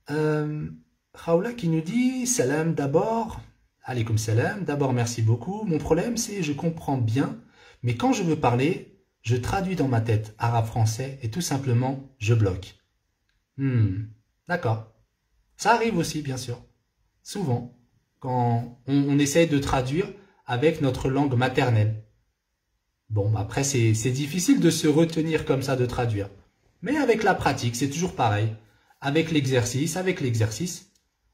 Speaker 1: Khaoula qui nous dit salam d'abord. Alaykoum salam. D'abord, merci beaucoup. Mon problème, c'est je comprends bien, mais quand je veux parler, je traduis dans ma tête arabe-français et tout simplement, je bloque. D'accord. Ça arrive aussi, bien sûr. Souvent, quand on essaye de traduire avec notre langue maternelle. Bon, après, c'est difficile de se retenir comme ça, de traduire. Mais avec la pratique, c'est toujours pareil. Avec l'exercice,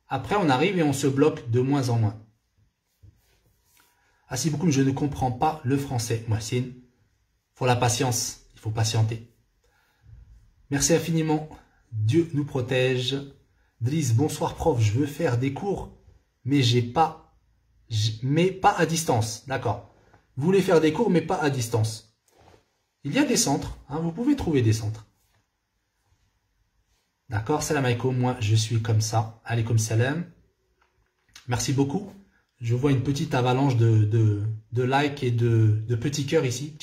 Speaker 1: après, on arrive et on se bloque de moins en moins. Ah, si beaucoup, je ne comprends pas le français. Mohsin, faut la patience, il faut patienter. Merci infiniment. Dieu nous protège. Driss, bonsoir prof, je veux faire des cours, mais pas à distance. D'accord. Vous voulez faire des cours, mais pas à distance. Il y a des centres, hein, vous pouvez trouver des centres. D'accord, salam alaikum, moi je suis comme ça. Alaykoum salam. Merci beaucoup. Je vois une petite avalanche de likes et de petits cœurs ici.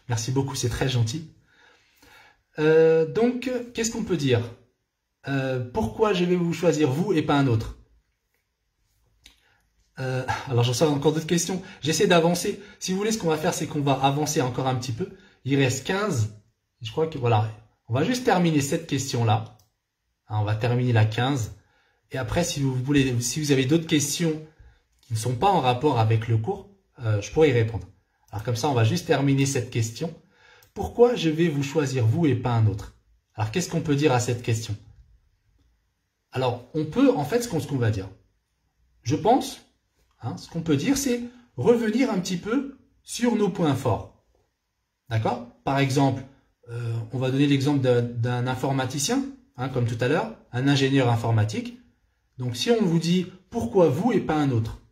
Speaker 1: Merci beaucoup, c'est très gentil. Donc, qu'est-ce qu'on peut dire? Pourquoi je vais vous choisir vous et pas un autre? Alors j'en sors encore d'autres questions. J'essaie d'avancer. Si vous voulez, ce qu'on va faire, c'est qu'on va avancer encore un petit peu. Il reste 15. Je crois que voilà. On va juste terminer cette question-là. Hein, on va terminer la 15. Et après, si vous voulez, si vous avez d'autres questions qui ne sont pas en rapport avec le cours, je pourrais y répondre. Alors comme ça, on va juste terminer cette question. Pourquoi je vais vous choisir vous et pas un autre? Alors qu'est-ce qu'on peut dire à cette question? Alors on peut, en fait, ce qu'on va dire. Je pense, hein, ce qu'on peut dire, c'est revenir un petit peu sur nos points forts. D'accord? Par exemple, on va donner l'exemple d'un informaticien, hein, comme tout à l'heure, un ingénieur informatique. Donc si on vous dit pourquoi vous et pas un autre,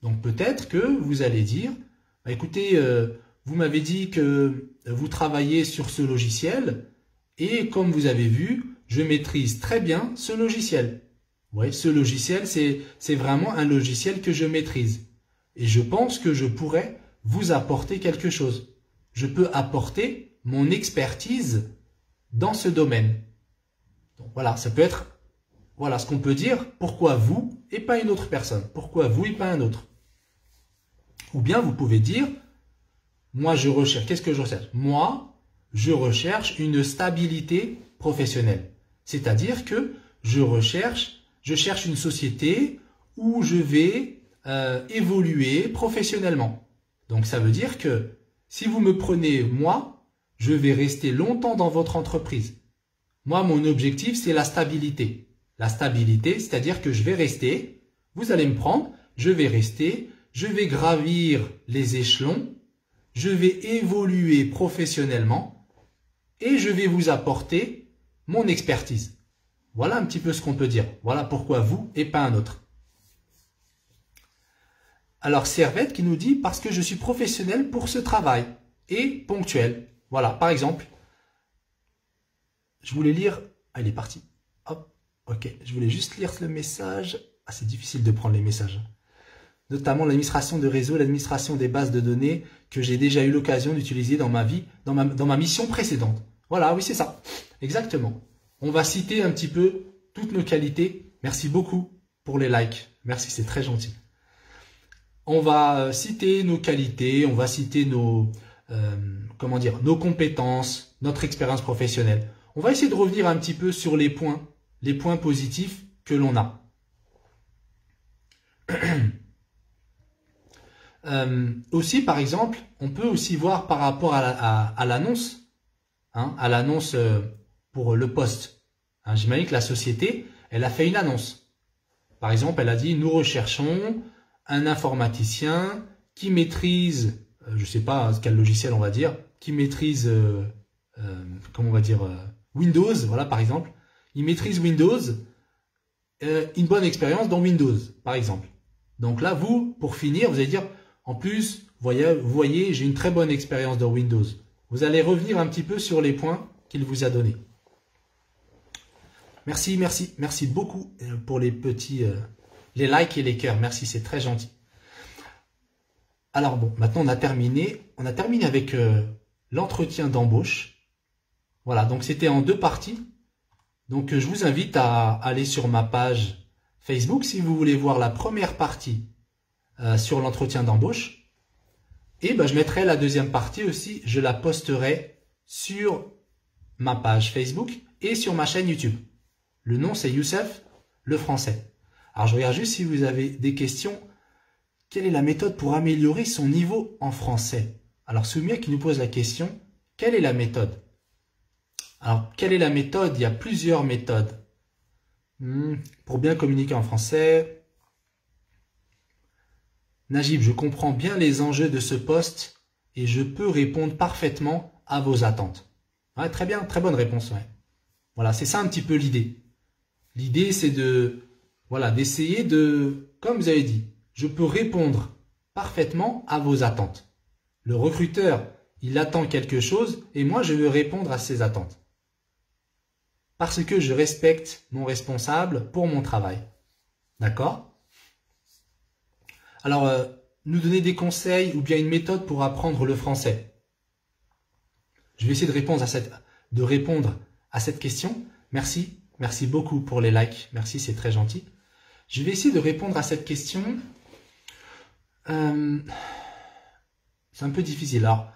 Speaker 1: donc peut-être que vous allez dire, bah, écoutez, vous m'avez dit que vous travaillez sur ce logiciel et comme vous avez vu, je maîtrise très bien ce logiciel. Oui, ce logiciel, c'est vraiment un logiciel que je maîtrise. Et je pense que je pourrais vous apporter quelque chose. Je peux apporter mon expertise dans ce domaine. Donc voilà, ça peut être, voilà ce qu'on peut dire, pourquoi vous et pas une autre personne? Pourquoi vous et pas un autre? Ou bien vous pouvez dire, moi je recherche, qu'est-ce que je recherche? Moi, je recherche une stabilité professionnelle. C'est-à-dire que je cherche une société où je vais évoluer professionnellement. Donc ça veut dire que si vous me prenez moi, je vais rester longtemps dans votre entreprise. Moi, mon objectif, c'est la stabilité. La stabilité, c'est-à-dire que je vais rester, vous allez me prendre, je vais rester, je vais gravir les échelons, je vais évoluer professionnellement et je vais vous apporter mon expertise. Voilà un petit peu ce qu'on peut dire. Voilà pourquoi vous et pas un autre. Alors, Servette qui nous dit « Parce que je suis professionnel pour ce travail et ponctuel ». Voilà, par exemple, je voulais lire... Ah, il est parti. Hop, ok. Je voulais juste lire le message. Ah, c'est difficile de prendre les messages. Notamment l'administration de réseau, l'administration des bases de données que j'ai déjà eu l'occasion d'utiliser dans ma vie, dans ma mission précédente. Voilà, oui, c'est ça. Exactement. On va citer un petit peu toutes nos qualités. Merci beaucoup pour les likes. Merci, c'est très gentil. On va citer nos qualités, on va citer nos compétences, notre expérience professionnelle. On va essayer de revenir un petit peu sur les points positifs que l'on a. Aussi, par exemple, on peut aussi voir par rapport à l'annonce, hein, à l'annonce pour le poste. Hein, j'imagine que la société, elle a fait une annonce. Par exemple, elle a dit, nous recherchons un informaticien qui maîtrise, je sais pas quel logiciel on va dire, qui maîtrise, comment on va dire, Windows, voilà par exemple. Il maîtrise Windows, une bonne expérience dans Windows, par exemple. Donc là, vous, pour finir, vous allez dire, en plus, vous voyez, j'ai une très bonne expérience dans Windows. Vous allez revenir un petit peu sur les points qu'il vous a donnés. Merci beaucoup pour les petits, les likes et les cœurs. Merci, c'est très gentil. Alors bon, maintenant on a terminé avec l'entretien d'embauche. Voilà, donc c'était en 2 parties. Donc je vous invite à aller sur ma page Facebook si vous voulez voir la première partie sur l'entretien d'embauche. Et ben, je mettrai la deuxième partie aussi, je la posterai sur ma page Facebook et sur ma chaîne YouTube. Le nom c'est Youssef le français. Alors je regarde juste si vous avez des questions. Quelle est la méthode pour améliorer son niveau en français? Alors Soumia qui nous pose la question, quelle est la méthode? Alors quelle est la méthode? Il y a plusieurs méthodes. Pour bien communiquer en français. Najib, je comprends bien les enjeux de ce poste et je peux répondre parfaitement à vos attentes. Ouais, très bien, très bonne réponse. Ouais. Voilà, c'est ça un petit peu l'idée. L'idée, c'est de, voilà, d'essayer de, comme vous avez dit, je peux répondre parfaitement à vos attentes. Le recruteur, il attend quelque chose et moi, je veux répondre à ses attentes. Parce que je respecte mon responsable pour mon travail. D'accord? Alors, nous donner des conseils ou bien une méthode pour apprendre le français. Je vais essayer de répondre à cette question. Merci. Merci beaucoup pour les likes. Merci, c'est très gentil. Je vais essayer de répondre à cette question. C'est un peu difficile. Alors,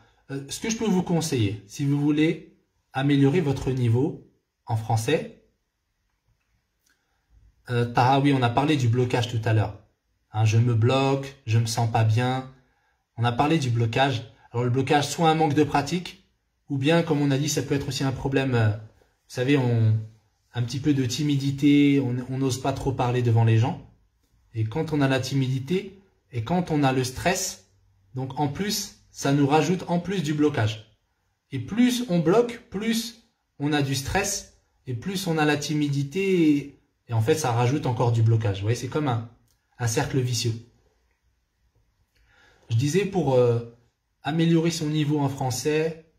Speaker 1: ce que je peux vous conseiller, si vous voulez améliorer votre niveau en français, oui, on a parlé du blocage tout à l'heure. Hein, je me bloque, je me sens pas bien. On a parlé du blocage. Alors le blocage, soit un manque de pratique, ou bien, comme on a dit, ça peut être aussi un problème, vous savez, un petit peu de timidité, on n'ose pas trop parler devant les gens. Et quand on a la timidité, et quand on a le stress, donc en plus, ça nous rajoute en plus du blocage. Et plus on bloque, plus on a du stress, et plus on a la timidité, et en fait, ça rajoute encore du blocage. Vous voyez, c'est comme un cercle vicieux. Je disais, pour améliorer son niveau en français,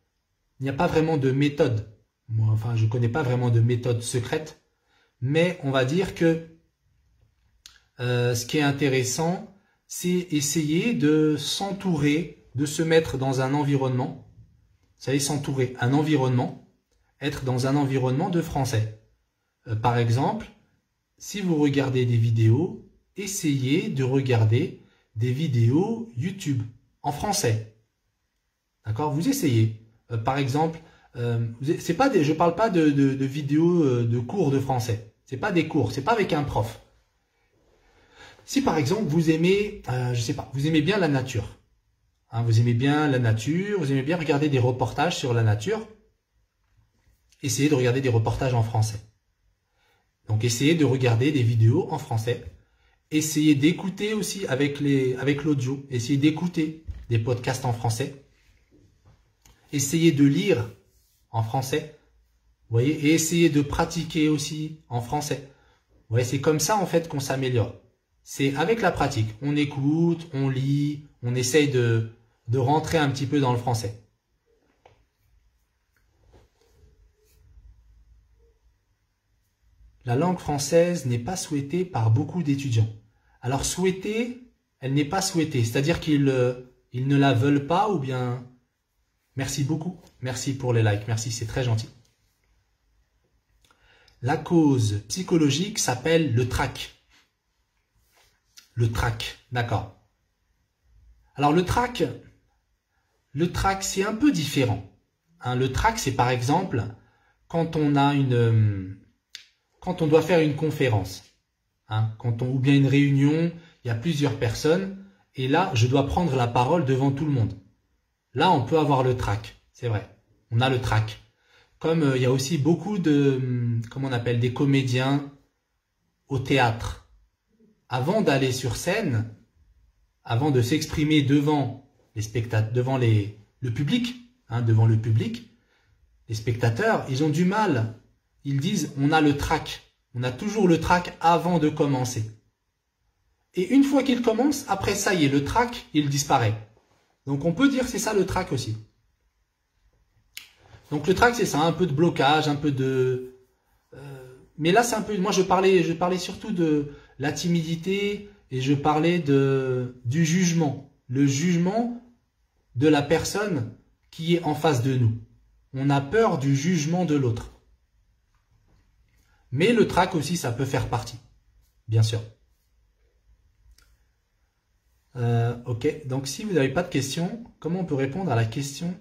Speaker 1: il n'y a pas vraiment de méthode. Moi, enfin, je ne connais pas vraiment de méthode secrète, mais on va dire que ce qui est intéressant, c'est essayer de s'entourer, de se mettre dans un environnement. Vous savez, s'entourer, un environnement, être dans un environnement de français. Par exemple, si vous regardez des vidéos, essayez de regarder des vidéos YouTube en français. D'accord? Vous essayez. Par exemple, c'est pas je parle pas de vidéos de cours de français. C'est pas des cours, c'est pas avec un prof. Si par exemple vous aimez, je sais pas, vous aimez bien la nature, hein, vous aimez bien la nature, vous aimez bien regarder des reportages sur la nature, essayez de regarder des reportages en français. Donc essayez de regarder des vidéos en français. Essayez d'écouter aussi avec l'audio. Essayez d'écouter des podcasts en français. Essayez de lire en français. Vous voyez, et essayez de pratiquer aussi en français. Vous voyez, c'est comme ça en fait qu'on s'améliore. C'est avec la pratique. On écoute, on lit, on essaye de rentrer un petit peu dans le français. La langue française n'est pas souhaitée par beaucoup d'étudiants. Alors souhaitée, elle n'est pas souhaitée. C'est-à-dire qu'ils ne la veulent pas ou bien... Merci beaucoup. Merci pour les likes. Merci, c'est très gentil. La cause psychologique s'appelle le trac. Le trac, d'accord. Alors le trac, c'est un peu différent. Hein, le trac, c'est par exemple quand on doit faire une conférence, hein, ou bien une réunion, il y a plusieurs personnes et là, je dois prendre la parole devant tout le monde. Là, on peut avoir le trac, c'est vrai. On a le trac. Comme il y a aussi beaucoup de, comment on appelle, des comédiens au théâtre. Avant d'aller sur scène, avant de s'exprimer devant les spectateurs, devant le public, devant le public, les spectateurs, ils ont du mal. Ils disent, on a le trac. On a toujours le trac avant de commencer. Et une fois qu'il commence, après ça y est, le trac, il disparaît. Donc on peut dire que c'est ça le trac aussi. Donc le trac, c'est ça, un peu de blocage, un peu de... mais là, c'est un peu... Moi, je parlais surtout de la timidité et je parlais du jugement. Le jugement de la personne qui est en face de nous. On a peur du jugement de l'autre. Mais le trac aussi, ça peut faire partie, bien sûr. Ok, donc si vous n'avez pas de questions, comment on peut répondre à la question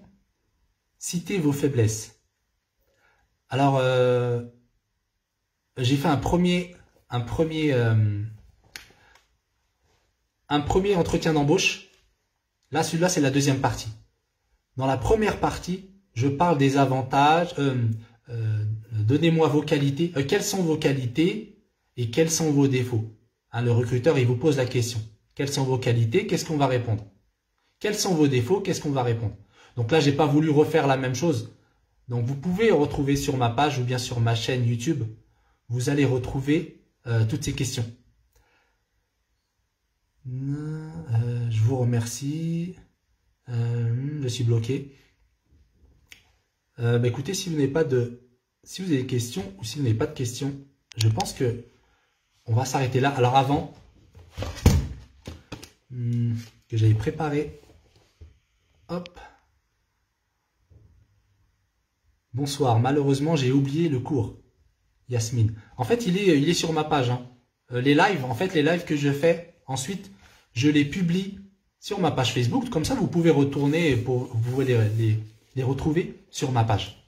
Speaker 1: « Citez vos faiblesses ». Alors, j'ai fait un premier entretien d'embauche. Là, celui-là, c'est la deuxième partie. Dans la première partie, je parle des avantages. Donnez-moi vos qualités. Quelles sont vos qualités et quels sont vos défauts? Le recruteur, il vous pose la question. Quelles sont vos qualités? Qu'est-ce qu'on va répondre? Quels sont vos défauts? Qu'est-ce qu'on va répondre? Donc là, j'ai pas voulu refaire la même chose. Donc vous pouvez retrouver sur ma page ou bien sur ma chaîne YouTube, vous allez retrouver toutes ces questions. Je vous remercie. Je suis bloqué. Écoutez, si vous avez des questions ou si vous n'avez pas de questions, je pense que on va s'arrêter là. Alors avant que j'avais préparé, hop. Bonsoir. Malheureusement, j'ai oublié le cours. Yasmine. En fait, il est sur ma page. Les lives, les lives que je fais, ensuite, je les publie sur ma page Facebook. Comme ça, vous pouvez retourner pour vous les retrouver sur ma page.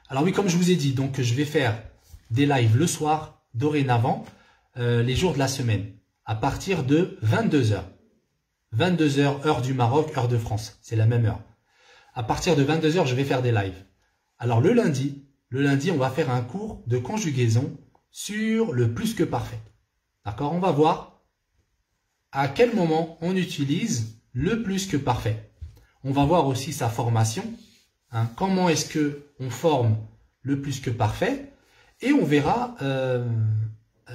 Speaker 1: Alors oui, comme je vous ai dit, donc je vais faire des lives le soir, dorénavant, les jours de la semaine, à partir de 22h. 22h, heure du Maroc, heure de France. C'est la même heure. À partir de 22h, je vais faire des lives. Alors le lundi, on va faire un cours de conjugaison sur le plus que parfait. D'accord? On va voir à quel moment on utilise le plus que parfait. On va voir aussi sa formation. Comment est-ce que on forme le plus que parfait? Et on verra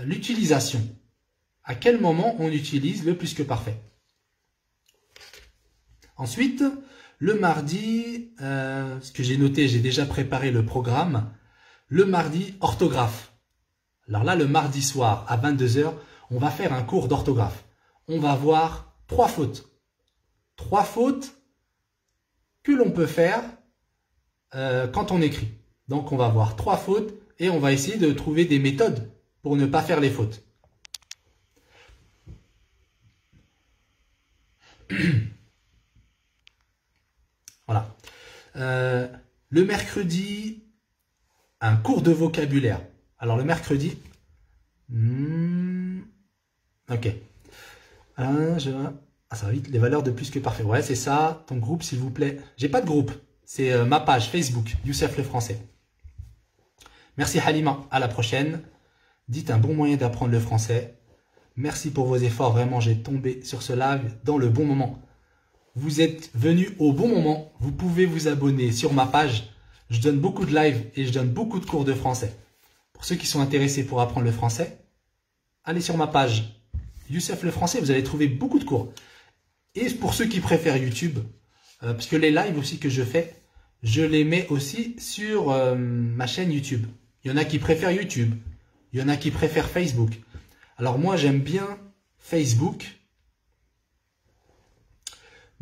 Speaker 1: l'utilisation. À quel moment on utilise le plus que parfait. Ensuite, le mardi, ce que j'ai noté, j'ai déjà préparé le programme. Le mardi, orthographe. Alors là, le mardi soir, à 22h, on va faire un cours d'orthographe. On va voir 3 fautes. 3 fautes que l'on peut faire quand on écrit. Donc, on va voir 3 fautes et on va essayer de trouver des méthodes pour ne pas faire les fautes. Voilà. Le mercredi, un cours de vocabulaire. Alors le mercredi, ok. Ça va vite, les valeurs de plus que parfait. Ouais, c'est ça, ton groupe s'il vous plaît. J'ai pas de groupe, c'est ma page Facebook, Youssef le français. Merci Halima, à la prochaine. Dites un bon moyen d'apprendre le français. Merci pour vos efforts, vraiment j'ai tombé sur ce live dans le bon moment. Vous êtes venu au bon moment, vous pouvez vous abonner sur ma page. Je donne beaucoup de lives et je donne beaucoup de cours de français. Pour ceux qui sont intéressés pour apprendre le français, allez sur ma page Youssef le français, vous allez trouver beaucoup de cours. Et pour ceux qui préfèrent YouTube, parce que les lives aussi que je fais, je les mets aussi sur ma chaîne YouTube. Il y en a qui préfèrent YouTube, il y en a qui préfèrent Facebook. Alors moi j'aime bien Facebook.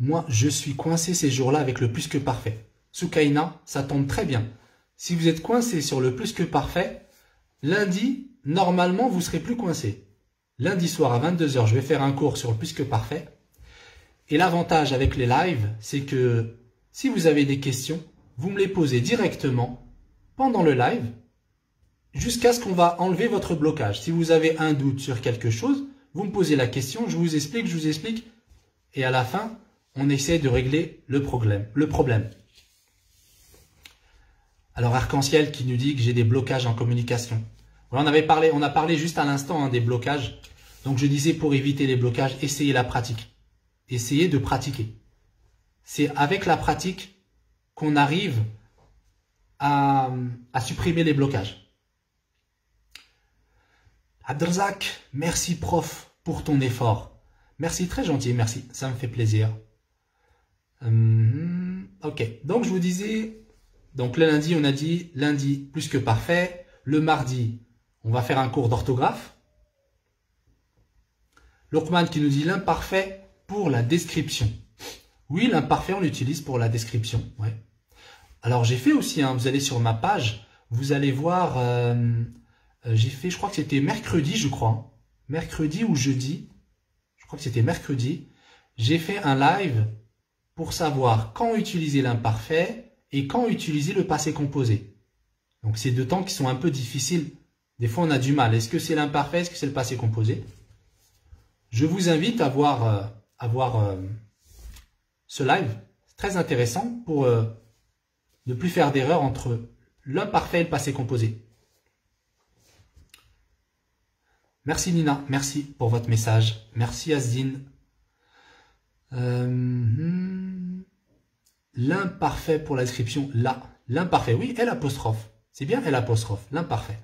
Speaker 1: Moi, je suis coincé ces jours-là avec le plus que parfait. Soukaina, ça tombe très bien. Si vous êtes coincé sur le plus que parfait, lundi, normalement, vous serez plus coincé. Lundi soir à 22h, je vais faire un cours sur le plus que parfait. Et l'avantage avec les lives, c'est que si vous avez des questions, vous me les posez directement pendant le live jusqu'à ce qu'on va enlever votre blocage. Si vous avez un doute sur quelque chose, vous me posez la question, je vous explique, et à la fin, on essaie de régler le problème. Alors, Arc-en-Ciel qui nous dit que j'ai des blocages en communication. Voilà, on a parlé juste à l'instant des blocages. Donc, je disais pour éviter les blocages, essayez la pratique. Essayez de pratiquer. C'est avec la pratique qu'on arrive à supprimer les blocages. Abdelzak, merci prof pour ton effort. Merci, très gentil, merci, ça me fait plaisir. Ok, donc je vous disais, donc le lundi, on a dit lundi plus que parfait. Le mardi, on va faire un cours d'orthographe. Lokman qui nous dit l'imparfait pour la description. Oui, l'imparfait, on l'utilise pour la description. Ouais. Alors, j'ai fait aussi, vous allez sur ma page, vous allez voir, j'ai fait, je crois que c'était mercredi, je crois. Mercredi ou jeudi. Je crois que c'était mercredi. J'ai fait un live pour savoir quand utiliser l'imparfait et quand utiliser le passé composé. Donc, c'est deux temps qui sont un peu difficiles. Des fois, on a du mal. Est-ce que c'est l'imparfait? Est-ce que c'est le passé composé? Je vous invite à voir, ce live. C'est très intéressant pour ne plus faire d'erreur entre l'imparfait et le passé composé. Merci Nina, merci pour votre message. Merci Asdine. L'imparfait pour la description, là. L'imparfait, oui, L apostrophe. C'est bien L apostrophe, l'imparfait.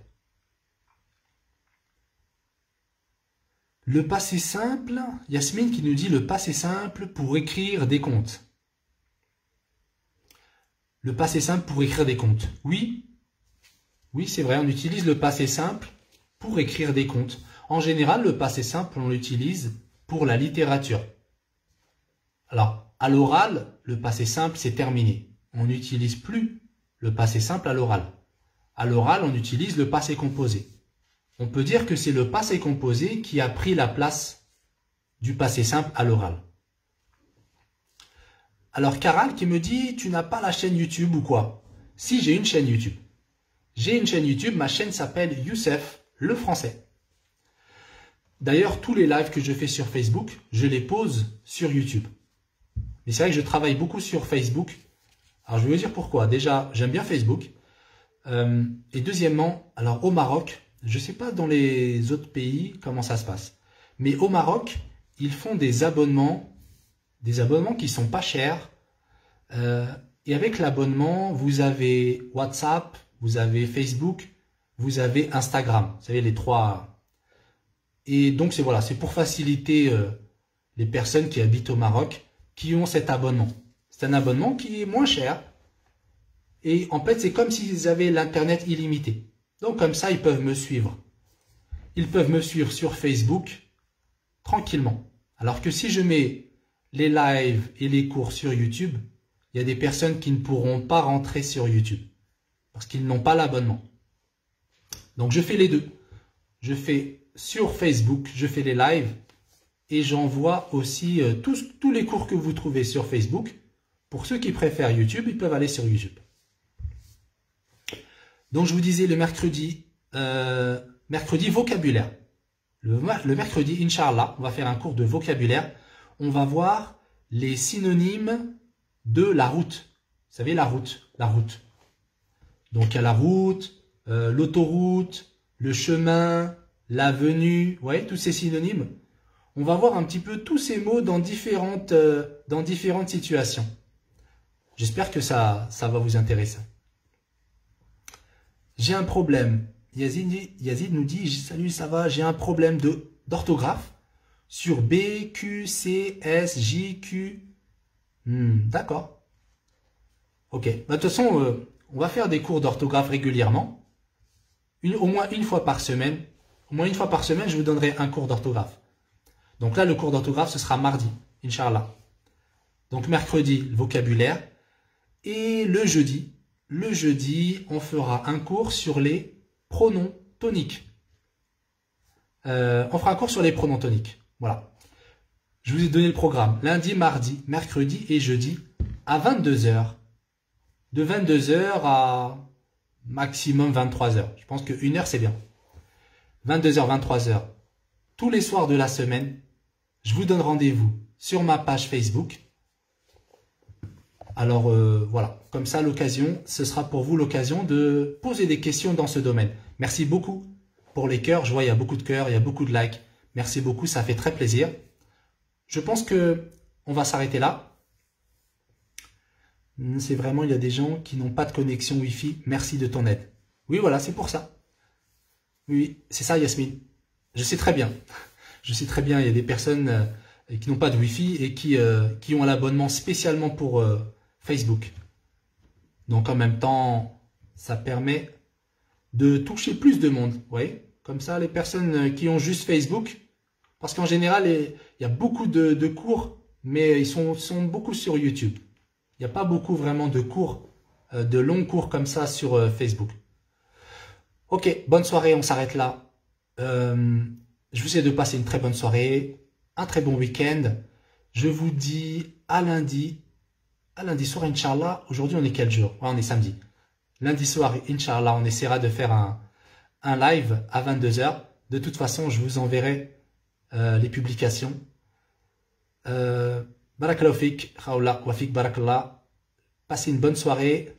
Speaker 1: Le passé simple, Yasmine qui nous dit le passé simple pour écrire des comptes. Le passé simple pour écrire des comptes. Oui, oui, c'est vrai, on utilise le passé simple pour écrire des comptes. En général, le passé simple, on l'utilise pour la littérature. Alors, à l'oral, le passé simple, c'est terminé. On n'utilise plus le passé simple à l'oral. À l'oral, on utilise le passé composé. On peut dire que c'est le passé composé qui a pris la place du passé simple à l'oral. Alors, Caral qui me dit, tu n'as pas la chaîne YouTube ou quoi? Si, j'ai une chaîne YouTube. J'ai une chaîne YouTube, ma chaîne s'appelle Youssef, le français. D'ailleurs, tous les lives que je fais sur Facebook, je les pose sur YouTube. Mais c'est vrai que je travaille beaucoup sur Facebook. Alors, je vais vous dire pourquoi. Déjà, j'aime bien Facebook. Et deuxièmement, alors au Maroc, je ne sais pas dans les autres pays comment ça se passe. Mais au Maroc, ils font des abonnements qui sont pas chers. Et avec l'abonnement, vous avez WhatsApp, vous avez Facebook, vous avez Instagram. Vous savez, les trois. Et donc, c'est pour faciliter les personnes qui habitent au Maroc, qui ont cet abonnement. C'est un abonnement qui est moins cher. Et en fait, c'est comme s'ils avaient l'Internet illimité. Donc, comme ça, ils peuvent me suivre. Ils peuvent me suivre sur Facebook tranquillement. Alors que si je mets les lives et les cours sur YouTube, il y a des personnes qui ne pourront pas rentrer sur YouTube parce qu'ils n'ont pas l'abonnement. Donc, je fais les deux. Je fais sur Facebook, je fais les lives et j'envoie aussi tous les cours que vous trouvez sur Facebook. Pour ceux qui préfèrent YouTube, ils peuvent aller sur YouTube. Donc, je vous disais le mercredi vocabulaire. Le mercredi, Inch'Allah, on va faire un cours de vocabulaire. On va voir les synonymes de la route. Vous savez, la route. Donc, il y a la route, l'autoroute, le chemin, l'avenue. Vous voyez, tous ces synonymes. On va voir un petit peu tous ces mots dans différentes situations. J'espère que ça va vous intéresser. J'ai un problème. Yazid nous dit, salut, ça va, j'ai un problème d'orthographe sur B, Q, C, S, J, Q. D'accord. Ok. De toute façon, on va faire des cours d'orthographe régulièrement. Au moins une fois par semaine. Au moins une fois par semaine, je vous donnerai un cours d'orthographe. Donc là, le cours d'orthographe, ce sera mardi, Inch'Allah. Donc mercredi, le vocabulaire. Et le jeudi, on fera un cours sur les pronoms toniques. On fera un cours sur les pronoms toniques. Voilà. Je vous ai donné le programme. Lundi, mardi, mercredi et jeudi à 22 h. De 22 h à maximum 23 h. Je pense que 1 heure, c'est bien. 22 h, 23 h. tous les soirs de la semaine, je vous donne rendez-vous sur ma page Facebook. Alors voilà, comme ça l'occasion, ce sera pour vous l'occasion de poser des questions dans ce domaine. Merci beaucoup pour les cœurs. Je vois il y a beaucoup de cœurs, il y a beaucoup de likes. Merci beaucoup, ça fait très plaisir. Je pense que on va s'arrêter là. C'est vraiment, il y a des gens qui n'ont pas de connexion Wi-Fi. Merci de ton aide. Oui, voilà, c'est pour ça. Oui, c'est ça, Yasmine. Je sais très bien. Je sais très bien, il y a des personnes qui n'ont pas de Wi-Fi et qui ont l'abonnement spécialement pour Facebook. Donc en même temps, ça permet de toucher plus de monde. Vous voyez, comme ça, les personnes qui ont juste Facebook, parce qu'en général, il y a beaucoup de cours, mais ils sont beaucoup sur YouTube. Il n'y a pas beaucoup vraiment de cours, de longs cours comme ça sur Facebook. Ok, bonne soirée, on s'arrête là. Je vous souhaite de passer une très bonne soirée, un très bon week-end. Je vous dis à lundi soir, Inch'Allah. Aujourd'hui, on est quel jour? Ouais, on est samedi. Lundi soir, Inch'Allah, on essaiera de faire un live à 22 h. De toute façon, je vous enverrai les publications. Barakallahu fik, khawla wa fik barakallah. Passez une bonne soirée.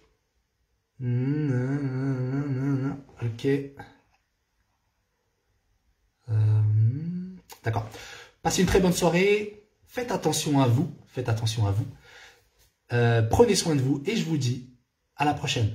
Speaker 1: Ok. D'accord. Passez une très bonne soirée. Faites attention à vous. Faites attention à vous. Prenez soin de vous et je vous dis à la prochaine.